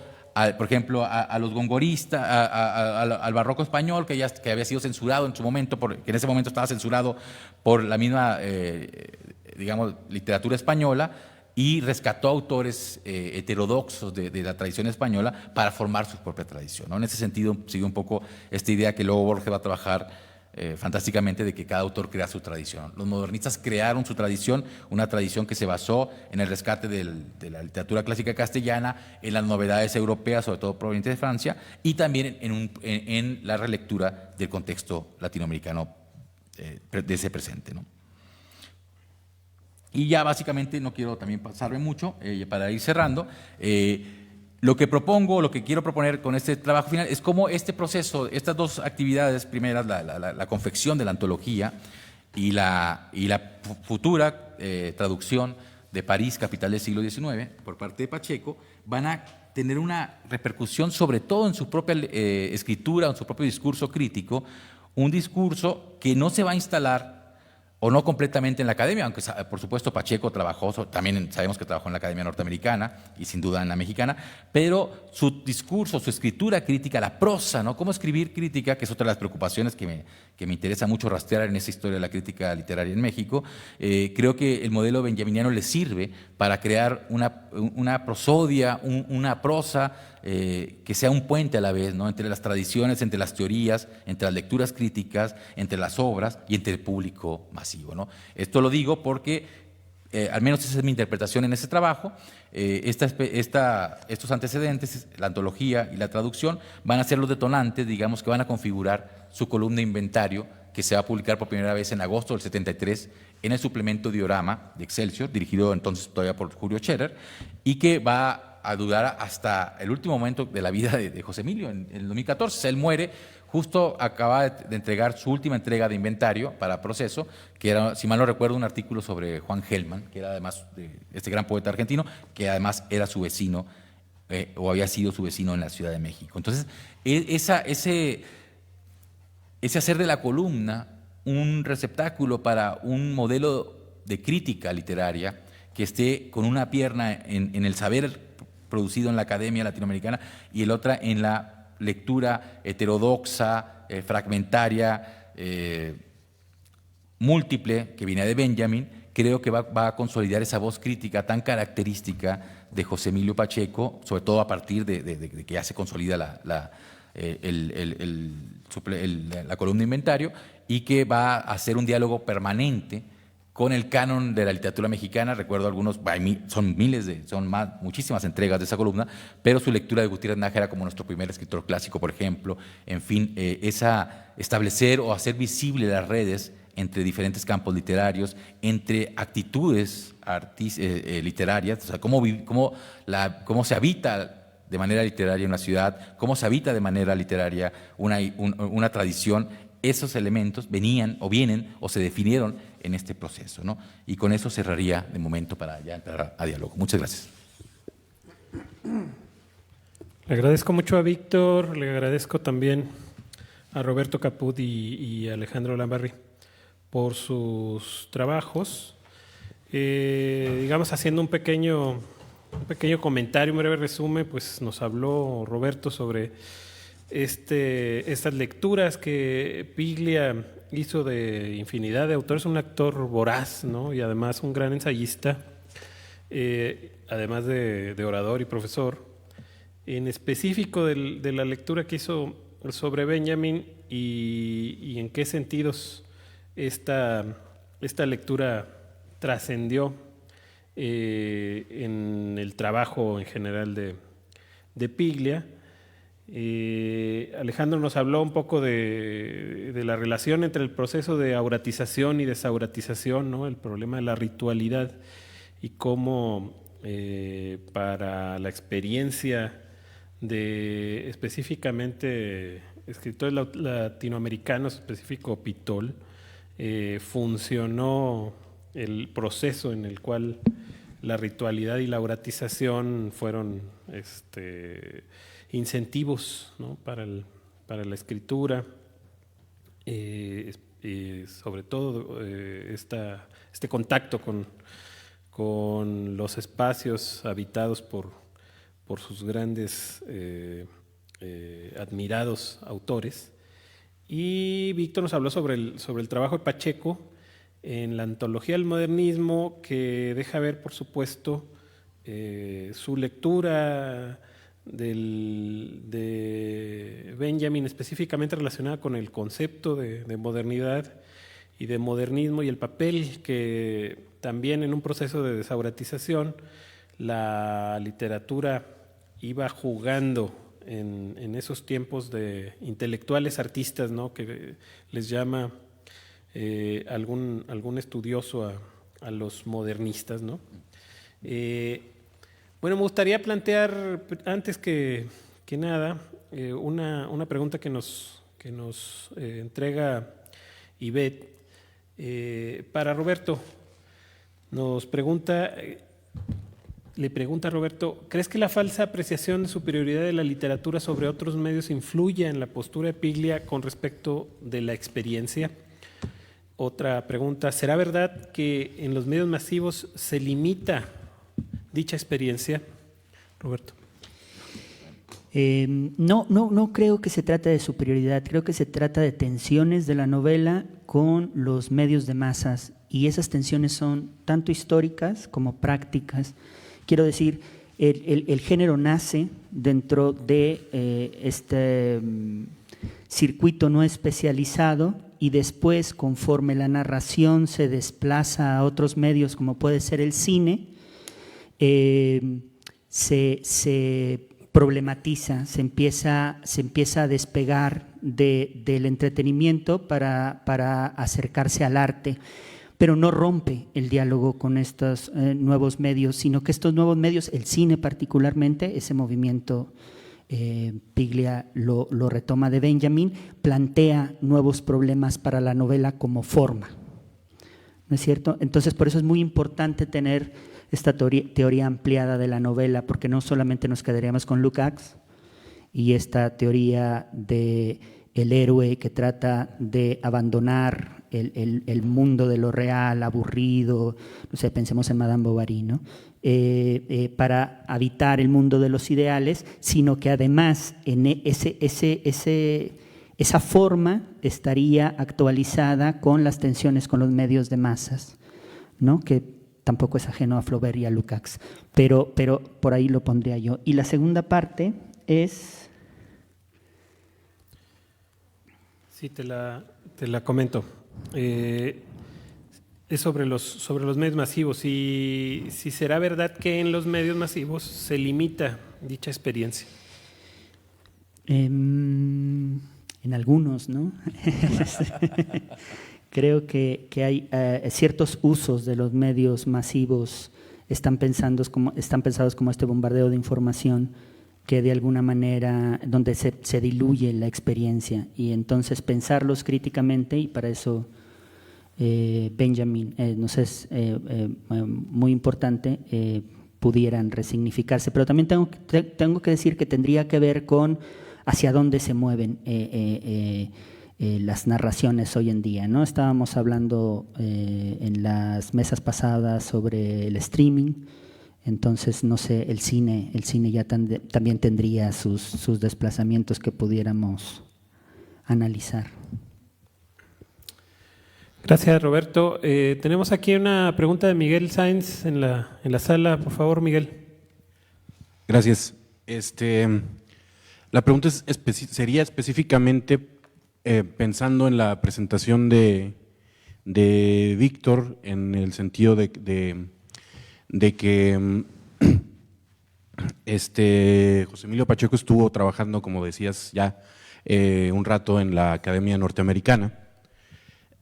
por ejemplo, a los gongoristas, al barroco español, que había sido censurado en su momento, que en ese momento estaba censurado por la misma, literatura española, y rescató autores heterodoxos de la tradición española para formar su propia tradición, ¿no? En ese sentido, sigue un poco esta idea que luego Borges va a trabajar fantásticamente, de que cada autor crea su tradición. Los modernistas crearon su tradición, una tradición que se basó en el rescate de la literatura clásica castellana, en las novedades europeas, sobre todo provenientes de Francia, y también en la relectura del contexto latinoamericano de ese presente, ¿no? Y ya básicamente, no quiero también pasarme mucho, para ir cerrando, lo que quiero proponer con este trabajo final es cómo este proceso, estas dos actividades primeras, la confección de la antología y la futura traducción de París, capital del siglo XIX, por parte de Pacheco, van a tener una repercusión sobre todo en su propia escritura, en su propio discurso crítico, un discurso que no se va a instalar o no completamente en la academia, aunque por supuesto Pacheco trabajó, también sabemos que trabajó en la academia norteamericana y sin duda en la mexicana, pero su discurso, su escritura crítica, la prosa, ¿no? Cómo escribir crítica, que es otra de las preocupaciones que me interesa mucho rastrear en esa historia de la crítica literaria en México. Creo que el modelo benjaminiano le sirve para crear una prosodia, una prosa que sea un puente a la vez, ¿no? Entre las tradiciones, entre las teorías, entre las lecturas críticas, entre las obras y entre el público masivo, ¿no? Esto lo digo porque, al menos esa es mi interpretación en ese trabajo, estos antecedentes, la antología y la traducción, van a ser los detonantes, digamos, que van a configurar su columna Inventario, que se va a publicar por primera vez en agosto del 73 en el suplemento Diorama de Excelsior, dirigido entonces todavía por Julio Scherer, y que va a durar hasta el último momento de la vida de José Emilio, en el 2014. Él muere, justo acaba de entregar su última entrega de Inventario para Proceso, que era, si mal no recuerdo, un artículo sobre Juan Gelman, que era además este gran poeta argentino, que además era su vecino, o había sido su vecino en la Ciudad de México. Entonces, ese hacer de la columna un receptáculo para un modelo de crítica literaria que esté con una pierna en el saber producido en la academia latinoamericana y el otra en la lectura heterodoxa, fragmentaria, múltiple, que viene de Benjamin, creo que va a consolidar esa voz crítica tan característica de José Emilio Pacheco, sobre todo a partir de que ya se consolida la columna Inventario, y que va a hacer un diálogo permanente con el canon de la literatura mexicana. Recuerdo algunos, son muchísimas entregas de esa columna, pero su lectura de Gutiérrez Nájera como nuestro primer escritor clásico, por ejemplo, en fin, establecer o hacer visible las redes entre diferentes campos literarios, entre actitudes literarias, o sea, cómo se habita de manera literaria una ciudad, cómo se habita de manera literaria una tradición. Esos elementos venían o vienen o se definieron en este proceso, ¿no? Y con eso cerraría de momento para ya entrar a diálogo. Muchas gracias. Le agradezco mucho a Víctor, le agradezco también a Roberto Caput y Alejandro Lambarri por sus trabajos. Digamos, haciendo un pequeño comentario, un breve resumen, pues nos habló Roberto sobre estas lecturas que Piglia hizo de infinidad de autores, un actor voraz, ¿no? Y además un gran ensayista, además de orador y profesor. En específico de la lectura que hizo sobre Benjamin y en qué sentidos esta lectura trascendió en el trabajo en general de Piglia. Alejandro nos habló un poco de la relación entre el proceso de auratización y desauratización, ¿no? El problema de la ritualidad y cómo para la experiencia de específicamente escritores latinoamericanos, específico Pitol, funcionó el proceso en el cual la ritualidad y la auratización fueron incentivos, ¿no? para la escritura, sobre todo este contacto con los espacios habitados por sus grandes admirados autores. Y Víctor nos habló sobre el trabajo de Pacheco en la antología del modernismo, que deja ver, por supuesto, su lectura de Benjamin, específicamente relacionada con el concepto de modernidad y de modernismo, y el papel que también en un proceso de desauratización la literatura iba jugando en esos tiempos de intelectuales artistas, ¿no? Que les llama algún estudioso a los modernistas, ¿no? Bueno, me gustaría plantear antes que nada una pregunta que nos entrega Ivette para Roberto. Le pregunta a Roberto: ¿crees que la falsa apreciación de superioridad de la literatura sobre otros medios influye en la postura de Piglia con respecto de la experiencia? Otra pregunta: ¿será verdad que en los medios masivos se limita dicha experiencia? Roberto. No creo que se trate de superioridad, creo que se trata de tensiones de la novela con los medios de masas, y esas tensiones son tanto históricas como prácticas. Quiero decir, el género nace dentro de este circuito no especializado, y después, conforme la narración se desplaza a otros medios como puede ser el cine, se problematiza, se empieza a despegar del entretenimiento para acercarse al arte, pero no rompe el diálogo con estos nuevos medios, sino que estos nuevos medios, el cine particularmente, ese movimiento Piglia lo retoma de Benjamin, plantea nuevos problemas para la novela como forma, ¿no es cierto? Entonces, por eso es muy importante tener esta teoría ampliada de la novela, porque no solamente nos quedaríamos con Lukács y esta teoría de el héroe que trata de abandonar el mundo de lo real, aburrido, no sé, pensemos en Madame Bovary, ¿no? Para habitar el mundo de los ideales, sino que además en esa forma estaría actualizada con las tensiones con los medios de masas, ¿no? Que tampoco es ajeno a Flaubert y a Lukács, pero por ahí lo pondría yo. Y la segunda parte es… Sí, te la comento. Es sobre los medios masivos. Y si será verdad que en los medios masivos se limita dicha experiencia. En algunos, ¿no? Creo que hay ciertos usos de los medios masivos están pensados como este bombardeo de información, que de alguna manera, donde se diluye la experiencia, y entonces pensarlos críticamente, y para eso Benjamin nos es muy importante, pudieran resignificarse. Pero también tengo que decir que tendría que ver con hacia dónde se mueven las narraciones hoy en día, ¿no? Estábamos hablando en las mesas pasadas sobre el streaming, entonces, no sé, el cine ya también tendría sus desplazamientos que pudiéramos analizar. Gracias, Roberto. Tenemos aquí una pregunta de Miguel Sáenz en la sala. Por favor, Miguel. Gracias. La pregunta sería específicamente pensando en la presentación de Víctor, en el sentido de que José Emilio Pacheco estuvo trabajando, como decías ya, un rato en la Academia Norteamericana.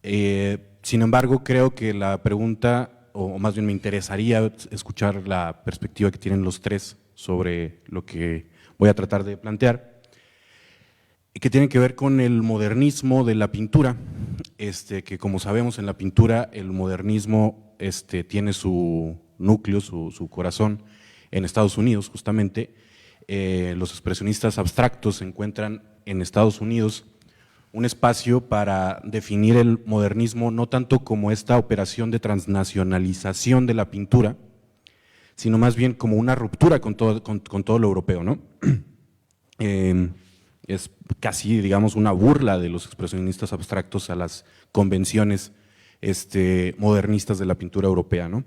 Sin embargo, creo que la pregunta, o más bien me interesaría escuchar la perspectiva que tienen los tres sobre lo que voy a tratar de plantear, que tiene que ver con el modernismo de la pintura, que como sabemos en la pintura el modernismo tiene su núcleo, su corazón en Estados Unidos justamente. Los expresionistas abstractos encuentran en Estados Unidos un espacio para definir el modernismo no tanto como esta operación de transnacionalización de la pintura, sino más bien como una ruptura con todo lo europeo, ¿no? Es casi, digamos, una burla de los expresionistas abstractos a las convenciones modernistas de la pintura europea, ¿no?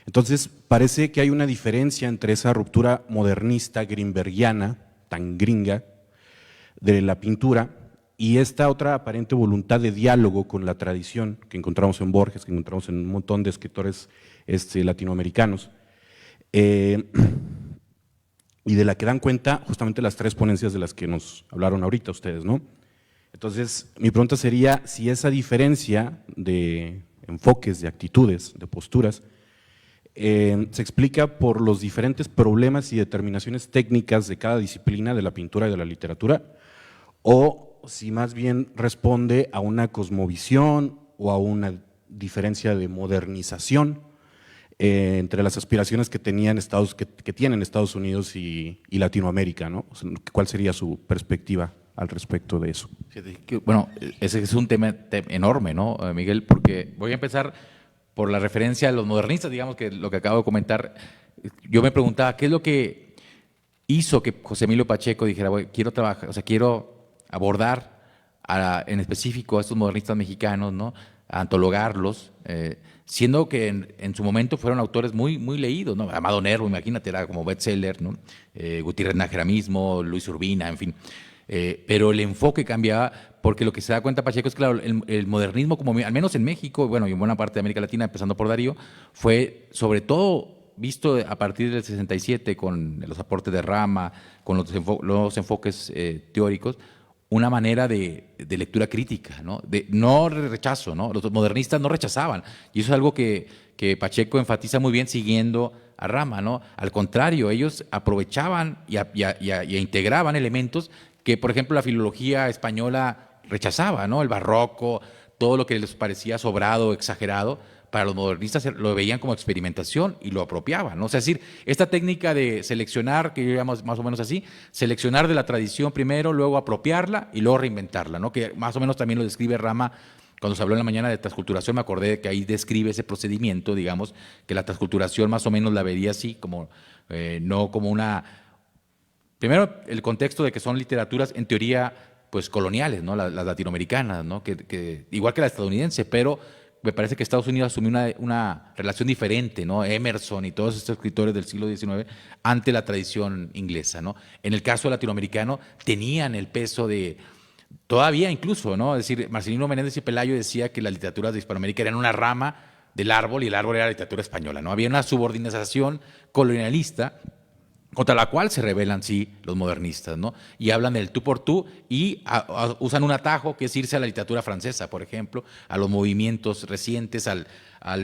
Entonces, parece que hay una diferencia entre esa ruptura modernista greenbergiana, tan gringa, de la pintura, y esta otra aparente voluntad de diálogo con la tradición que encontramos en Borges, que encontramos en un montón de escritores latinoamericanos, y de la que dan cuenta justamente las tres ponencias de las que nos hablaron ahorita ustedes, ¿no? Entonces, mi pregunta sería si esa diferencia de enfoques, de actitudes, de posturas, se explica por los diferentes problemas y determinaciones técnicas de cada disciplina de la pintura y de la literatura, o si más bien responde a una cosmovisión o a una diferencia de modernización entre las aspiraciones que tienen Estados Unidos y Latinoamérica, ¿no? O sea, ¿cuál sería su perspectiva al respecto de eso? Bueno, ese es un tema enorme, ¿no, Miguel? Porque voy a empezar por la referencia a los modernistas, digamos, que lo que acabo de comentar. Yo me preguntaba, ¿qué es lo que hizo que José Emilio Pacheco dijera, bueno, quiero trabajar, o sea, quiero abordar en específico a estos modernistas mexicanos, ¿no? A antologarlos, siendo que en su momento fueron autores muy, muy leídos, ¿no? Amado Nervo, imagínate, era como bestseller, ¿no? Gutiérrez Nájera mismo, Luis Urbina, en fin. Pero el enfoque cambiaba, porque lo que se da cuenta Pacheco es, claro, el modernismo, como al menos en México, bueno, y en buena parte de América Latina, empezando por Darío, fue sobre todo visto a partir del 67 con los aportes de Rama, con los enfoques teóricos, una manera de lectura crítica, ¿no? No rechazo, ¿no? Los modernistas no rechazaban, y eso es algo que Pacheco enfatiza muy bien siguiendo a Rama, ¿no? Al contrario, ellos aprovechaban y integraban elementos que, por ejemplo, la filología española rechazaba, ¿no? El barroco, todo lo que les parecía sobrado, exagerado, para los modernistas lo veían como experimentación y lo apropiaban, ¿no? O sea, es decir, esta técnica de seleccionar, que yo llamo más o menos así, seleccionar de la tradición primero, luego apropiarla y luego reinventarla, ¿no? Que más o menos también lo describe Rama cuando se habló en la mañana de transculturación. Me acordé de que ahí describe ese procedimiento, digamos, que la transculturación más o menos la vería así, como no como una… Primero, el contexto de que son literaturas en teoría pues coloniales, ¿no? Las latinoamericanas, ¿no? Que igual que la estadounidense, pero me parece que Estados Unidos asumió una relación diferente, ¿no? Emerson y todos estos escritores del siglo XIX ante la tradición inglesa, ¿no? En el caso latinoamericano tenían el peso de… Todavía incluso, ¿no? Es decir, Marcelino Menéndez y Pelayo decía que las literaturas de Hispanoamérica eran una rama del árbol y el árbol era la literatura española, ¿no? Había una subordinación colonialista contra la cual se rebelan, sí, los modernistas, ¿no? Y hablan del tú por tú y usan un atajo que es irse a la literatura francesa, por ejemplo, a los movimientos recientes, al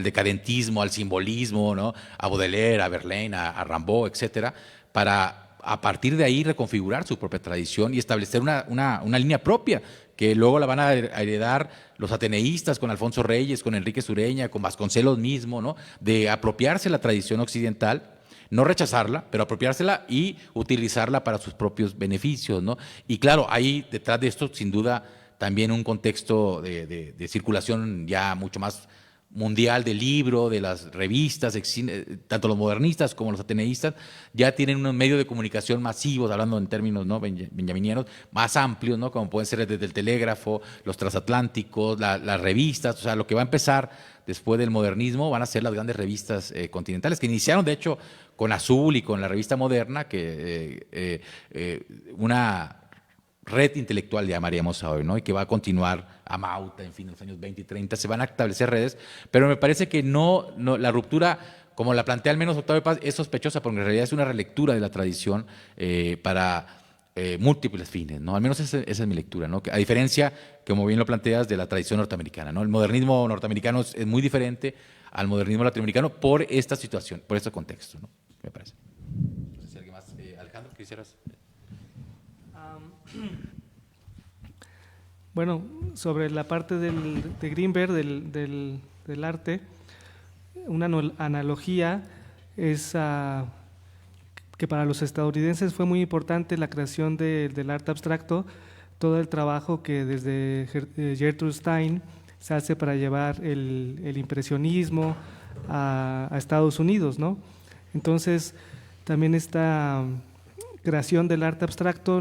decadentismo, al simbolismo, ¿no? A Baudelaire, a Verlaine, a Rimbaud, etcétera, para a partir de ahí reconfigurar su propia tradición y establecer una línea propia, que luego la van a heredar los ateneístas con Alfonso Reyes, con Enrique Sureña, con Vasconcelos mismo, ¿no? De apropiarse la tradición occidental, no rechazarla, pero apropiársela y utilizarla para sus propios beneficios, ¿no? Y claro, ahí detrás de esto, sin duda, también un contexto de circulación ya mucho más mundial del libro, de las revistas, tanto los modernistas como los ateneístas, ya tienen un medio de comunicación masivos, hablando en términos, ¿no?, benjaminianos, más amplios, ¿no?, como pueden ser desde el telégrafo, los transatlánticos, las revistas. O sea, lo que va a empezar después del modernismo van a ser las grandes revistas continentales, que iniciaron, de hecho, con Azul y con la revista Moderna, que una red intelectual llamaríamos hoy, ¿no?, y que va a continuar a Mauta, en fin, en los años 20 y 30, se van a establecer redes, pero me parece que no la ruptura, como la plantea al menos Octavio Paz, es sospechosa, porque en realidad es una relectura de la tradición para múltiples fines, ¿no? Al menos esa es mi lectura, ¿no? A diferencia, como bien lo planteas, de la tradición norteamericana, ¿no? El modernismo norteamericano es muy diferente al modernismo latinoamericano por esta situación, por este contexto, ¿no?, me parece. No sé si alguien más, Alejandro, quisieras. Bueno, sobre la parte de Greenberg, del arte, una analogía es que para los estadounidenses fue muy importante la creación del arte abstracto, todo el trabajo que desde Gertrude Stein se hace para llevar el impresionismo a Estados Unidos, ¿no? Entonces, también esta creación del arte abstracto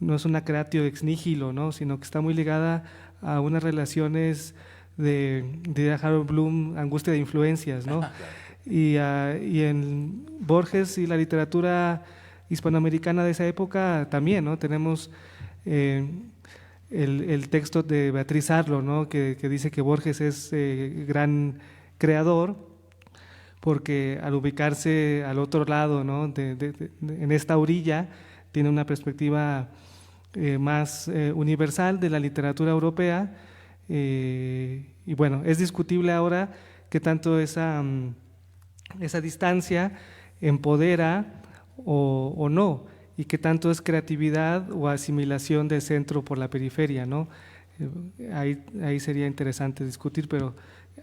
no es una creatio ex nihilo, ¿no?, sino que está muy ligada a unas relaciones de Harold Bloom, angustia de influencias, ¿no? Y en Borges y la literatura hispanoamericana de esa época también, ¿no? Tenemos el texto de Beatriz Arlo, ¿no?, que dice que Borges es gran creador, porque al ubicarse al otro lado, ¿no?, en esta orilla, tiene una perspectiva más universal de la literatura europea, y bueno, es discutible ahora que tanto esa distancia empodera o no, y que tanto es creatividad o asimilación del centro por la periferia, ¿no? Ahí sería interesante discutir, pero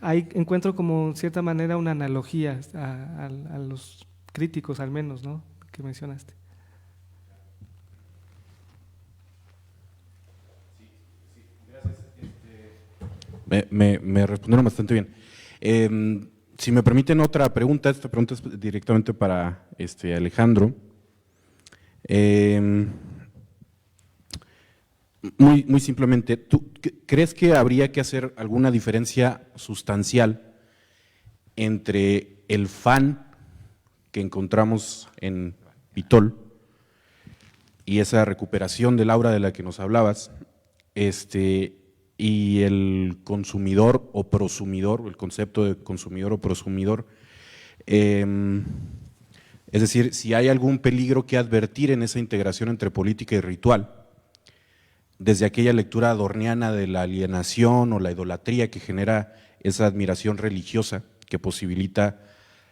ahí encuentro como en cierta manera una analogía a los críticos, al menos, ¿no?, que mencionaste. Me respondieron bastante bien. Si me permiten otra pregunta, esta pregunta es directamente para Alejandro. Muy simplemente, ¿tú crees que habría que hacer alguna diferencia sustancial entre el fan que encontramos en Pitol y esa recuperación del aura de la que nos hablabas, y el consumidor o prosumidor, el concepto de consumidor o prosumidor? Es decir, si hay algún peligro que advertir en esa integración entre política y ritual, desde aquella lectura adorniana de la alienación o la idolatría que genera esa admiración religiosa que posibilita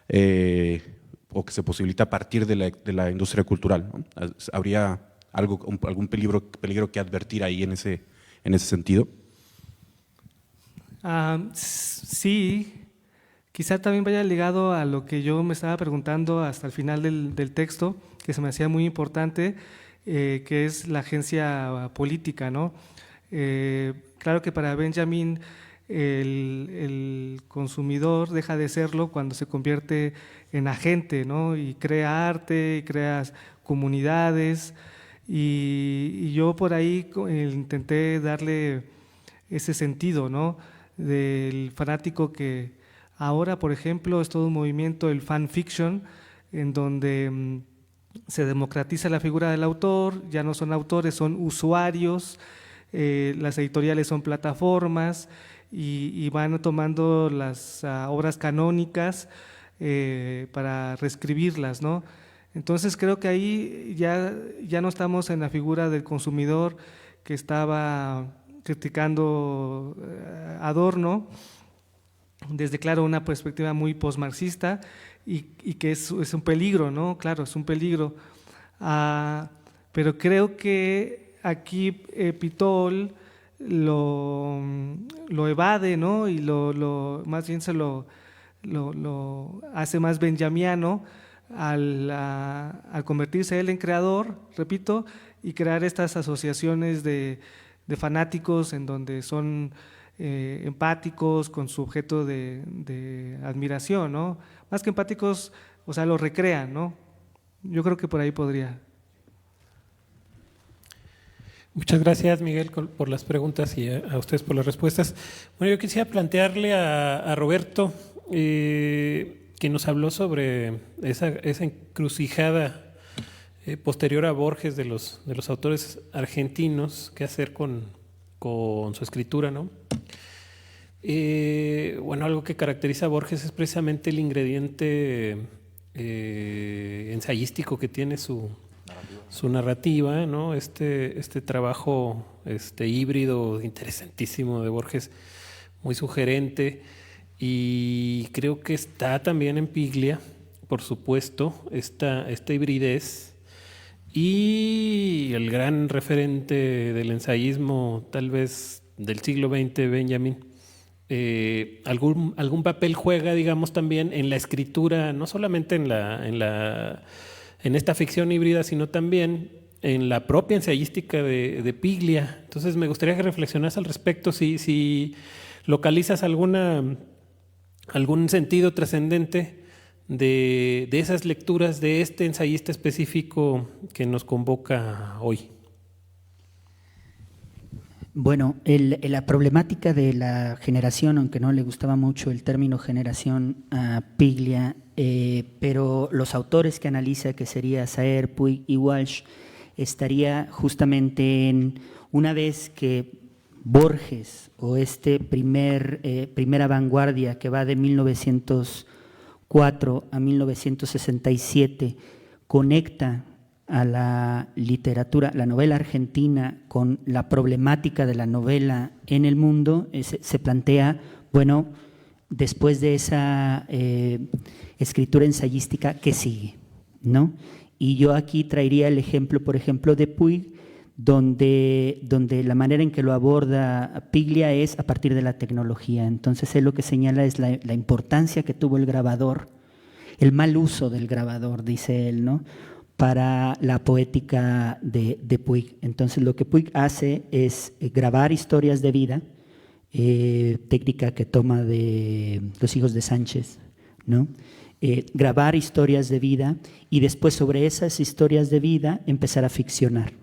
o que se posibilita a partir de la industria cultural, ¿no? ¿Habría algún peligro que advertir ahí en ese sentido? Sí, quizá también vaya ligado a lo que yo me estaba preguntando hasta el final del texto, que se me hacía muy importante, que es la agencia política, ¿no? Claro que para Benjamin el consumidor deja de serlo cuando se convierte en agente, ¿no? Y crea arte, y crea comunidades, y yo por ahí intenté darle ese sentido, ¿no?, del fanático que ahora, por ejemplo, es todo un movimiento, el fan fiction, en donde se democratiza la figura del autor, ya no son autores, son usuarios, las editoriales son plataformas y van tomando las obras canónicas para reescribirlas, ¿no? Entonces creo que ahí ya no estamos en la figura del consumidor que estaba criticando Adorno desde, claro, una perspectiva muy posmarxista y que es un peligro, ¿no? Claro, es un peligro. Pero creo que aquí Pitol lo evade, ¿no? Y más bien se lo hace más benjamiano al convertirse él en creador, repito, y crear estas asociaciones de fanáticos, en donde son empáticos con su objeto de admiración, ¿no? Más que empáticos, o sea, lo recrean, ¿no? Yo creo que por ahí podría. Muchas gracias, Miguel, por las preguntas y a ustedes por las respuestas. Bueno, yo quisiera plantearle a Roberto, que nos habló sobre esa encrucijada posterior a Borges de los autores argentinos, qué hacer con su escritura, ¿no? Bueno, algo que caracteriza a Borges es precisamente el ingrediente ensayístico que tiene su narrativa, ¿no? Este trabajo híbrido interesantísimo de Borges, muy sugerente, y creo que está también en Piglia, por supuesto, esta hibridez, y el gran referente del ensayismo, tal vez del siglo XX, Benjamin, algún papel juega, digamos, también en la escritura, no solamente en esta ficción híbrida, sino también en la propia ensayística de Piglia. Entonces me gustaría que reflexionas al respecto, si localizas algún sentido trascendente de esas lecturas de este ensayista específico que nos convoca hoy. Bueno, la problemática de la generación, aunque no le gustaba mucho el término generación a Piglia, pero los autores que analiza, que sería Saer, Puig y Walsh, estaría justamente en una vez que Borges, o primera vanguardia que va de 1904 a 1967, conecta a la literatura, la novela argentina, con la problemática de la novela en el mundo, se plantea, bueno, después de esa escritura ensayística, ¿qué sigue?, ¿no? Y yo aquí traería el ejemplo, por ejemplo, de Puig, donde la manera en que lo aborda Piglia es a partir de la tecnología. Entonces él lo que señala es la importancia que tuvo el grabador, el mal uso del grabador, dice él, ¿no?, para la poética de Puig. Entonces lo que Puig hace es grabar historias de vida, técnica que toma de Los hijos de Sánchez, ¿no? Grabar historias de vida y después sobre esas historias de vida empezar a ficcionar.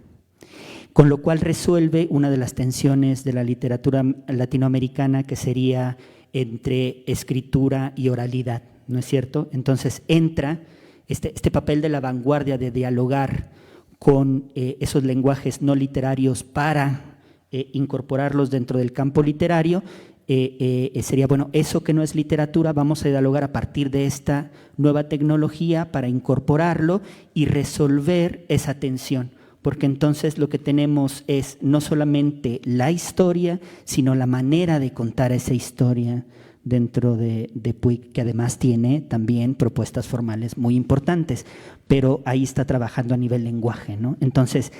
Con lo cual resuelve una de las tensiones de la literatura latinoamericana, que sería entre escritura y oralidad, ¿no es cierto? Entonces entra este papel de la vanguardia de dialogar con esos lenguajes no literarios para incorporarlos dentro del campo literario. Sería, bueno, eso que no es literatura, vamos a dialogar a partir de esta nueva tecnología para incorporarlo y resolver esa tensión, porque entonces lo que tenemos es no solamente la historia, sino la manera de contar esa historia dentro de Puig, que además tiene también propuestas formales muy importantes, pero ahí está trabajando a nivel lenguaje, ¿no? Entonces,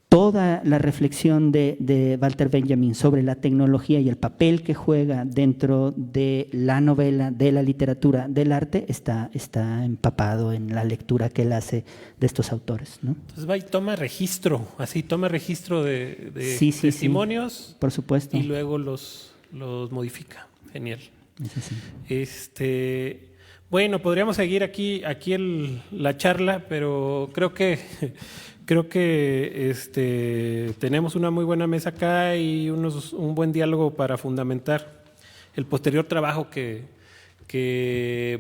toda la reflexión de Walter Benjamin sobre la tecnología y el papel que juega dentro de la novela, de la literatura, del arte, está empapado en la lectura que él hace de estos autores, ¿no? Entonces va y toma registro de sí, testimonios, sí, por supuesto, y luego los modifica. Genial. Sí. Bueno, podríamos seguir aquí la charla, pero creo que tenemos una muy buena mesa acá y un buen diálogo para fundamentar el posterior trabajo que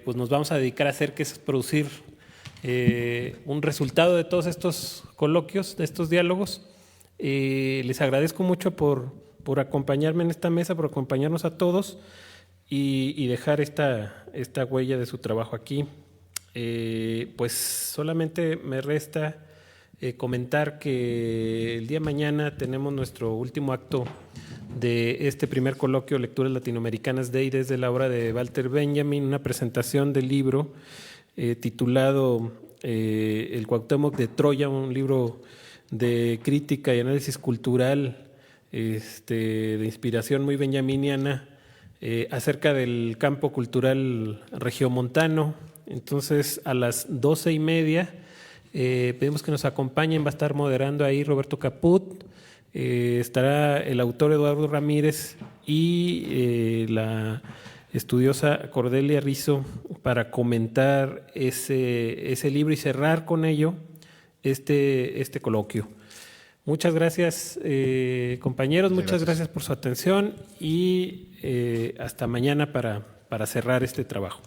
pues nos vamos a dedicar a hacer, que es producir un resultado de todos estos coloquios, de estos diálogos. Les agradezco mucho por acompañarme en esta mesa, por acompañarnos a todos y dejar esta huella de su trabajo aquí. Pues solamente me resta comentar que el día de mañana tenemos nuestro último acto de este primer coloquio Lecturas Latinoamericanas de y desde la obra de Walter Benjamin, una presentación del libro titulado El Cuauhtémoc de Troya, un libro de crítica y análisis cultural de inspiración muy benjaminiana, acerca del campo cultural regiomontano. Entonces, a las 12:30 pedimos que nos acompañen. Va a estar moderando ahí Roberto Caput. Estará el autor Eduardo Ramírez y la estudiosa Cordelia Rizzo para comentar ese libro y cerrar con ello este coloquio. Muchas gracias, compañeros, muchas gracias por su atención y hasta mañana para cerrar este trabajo.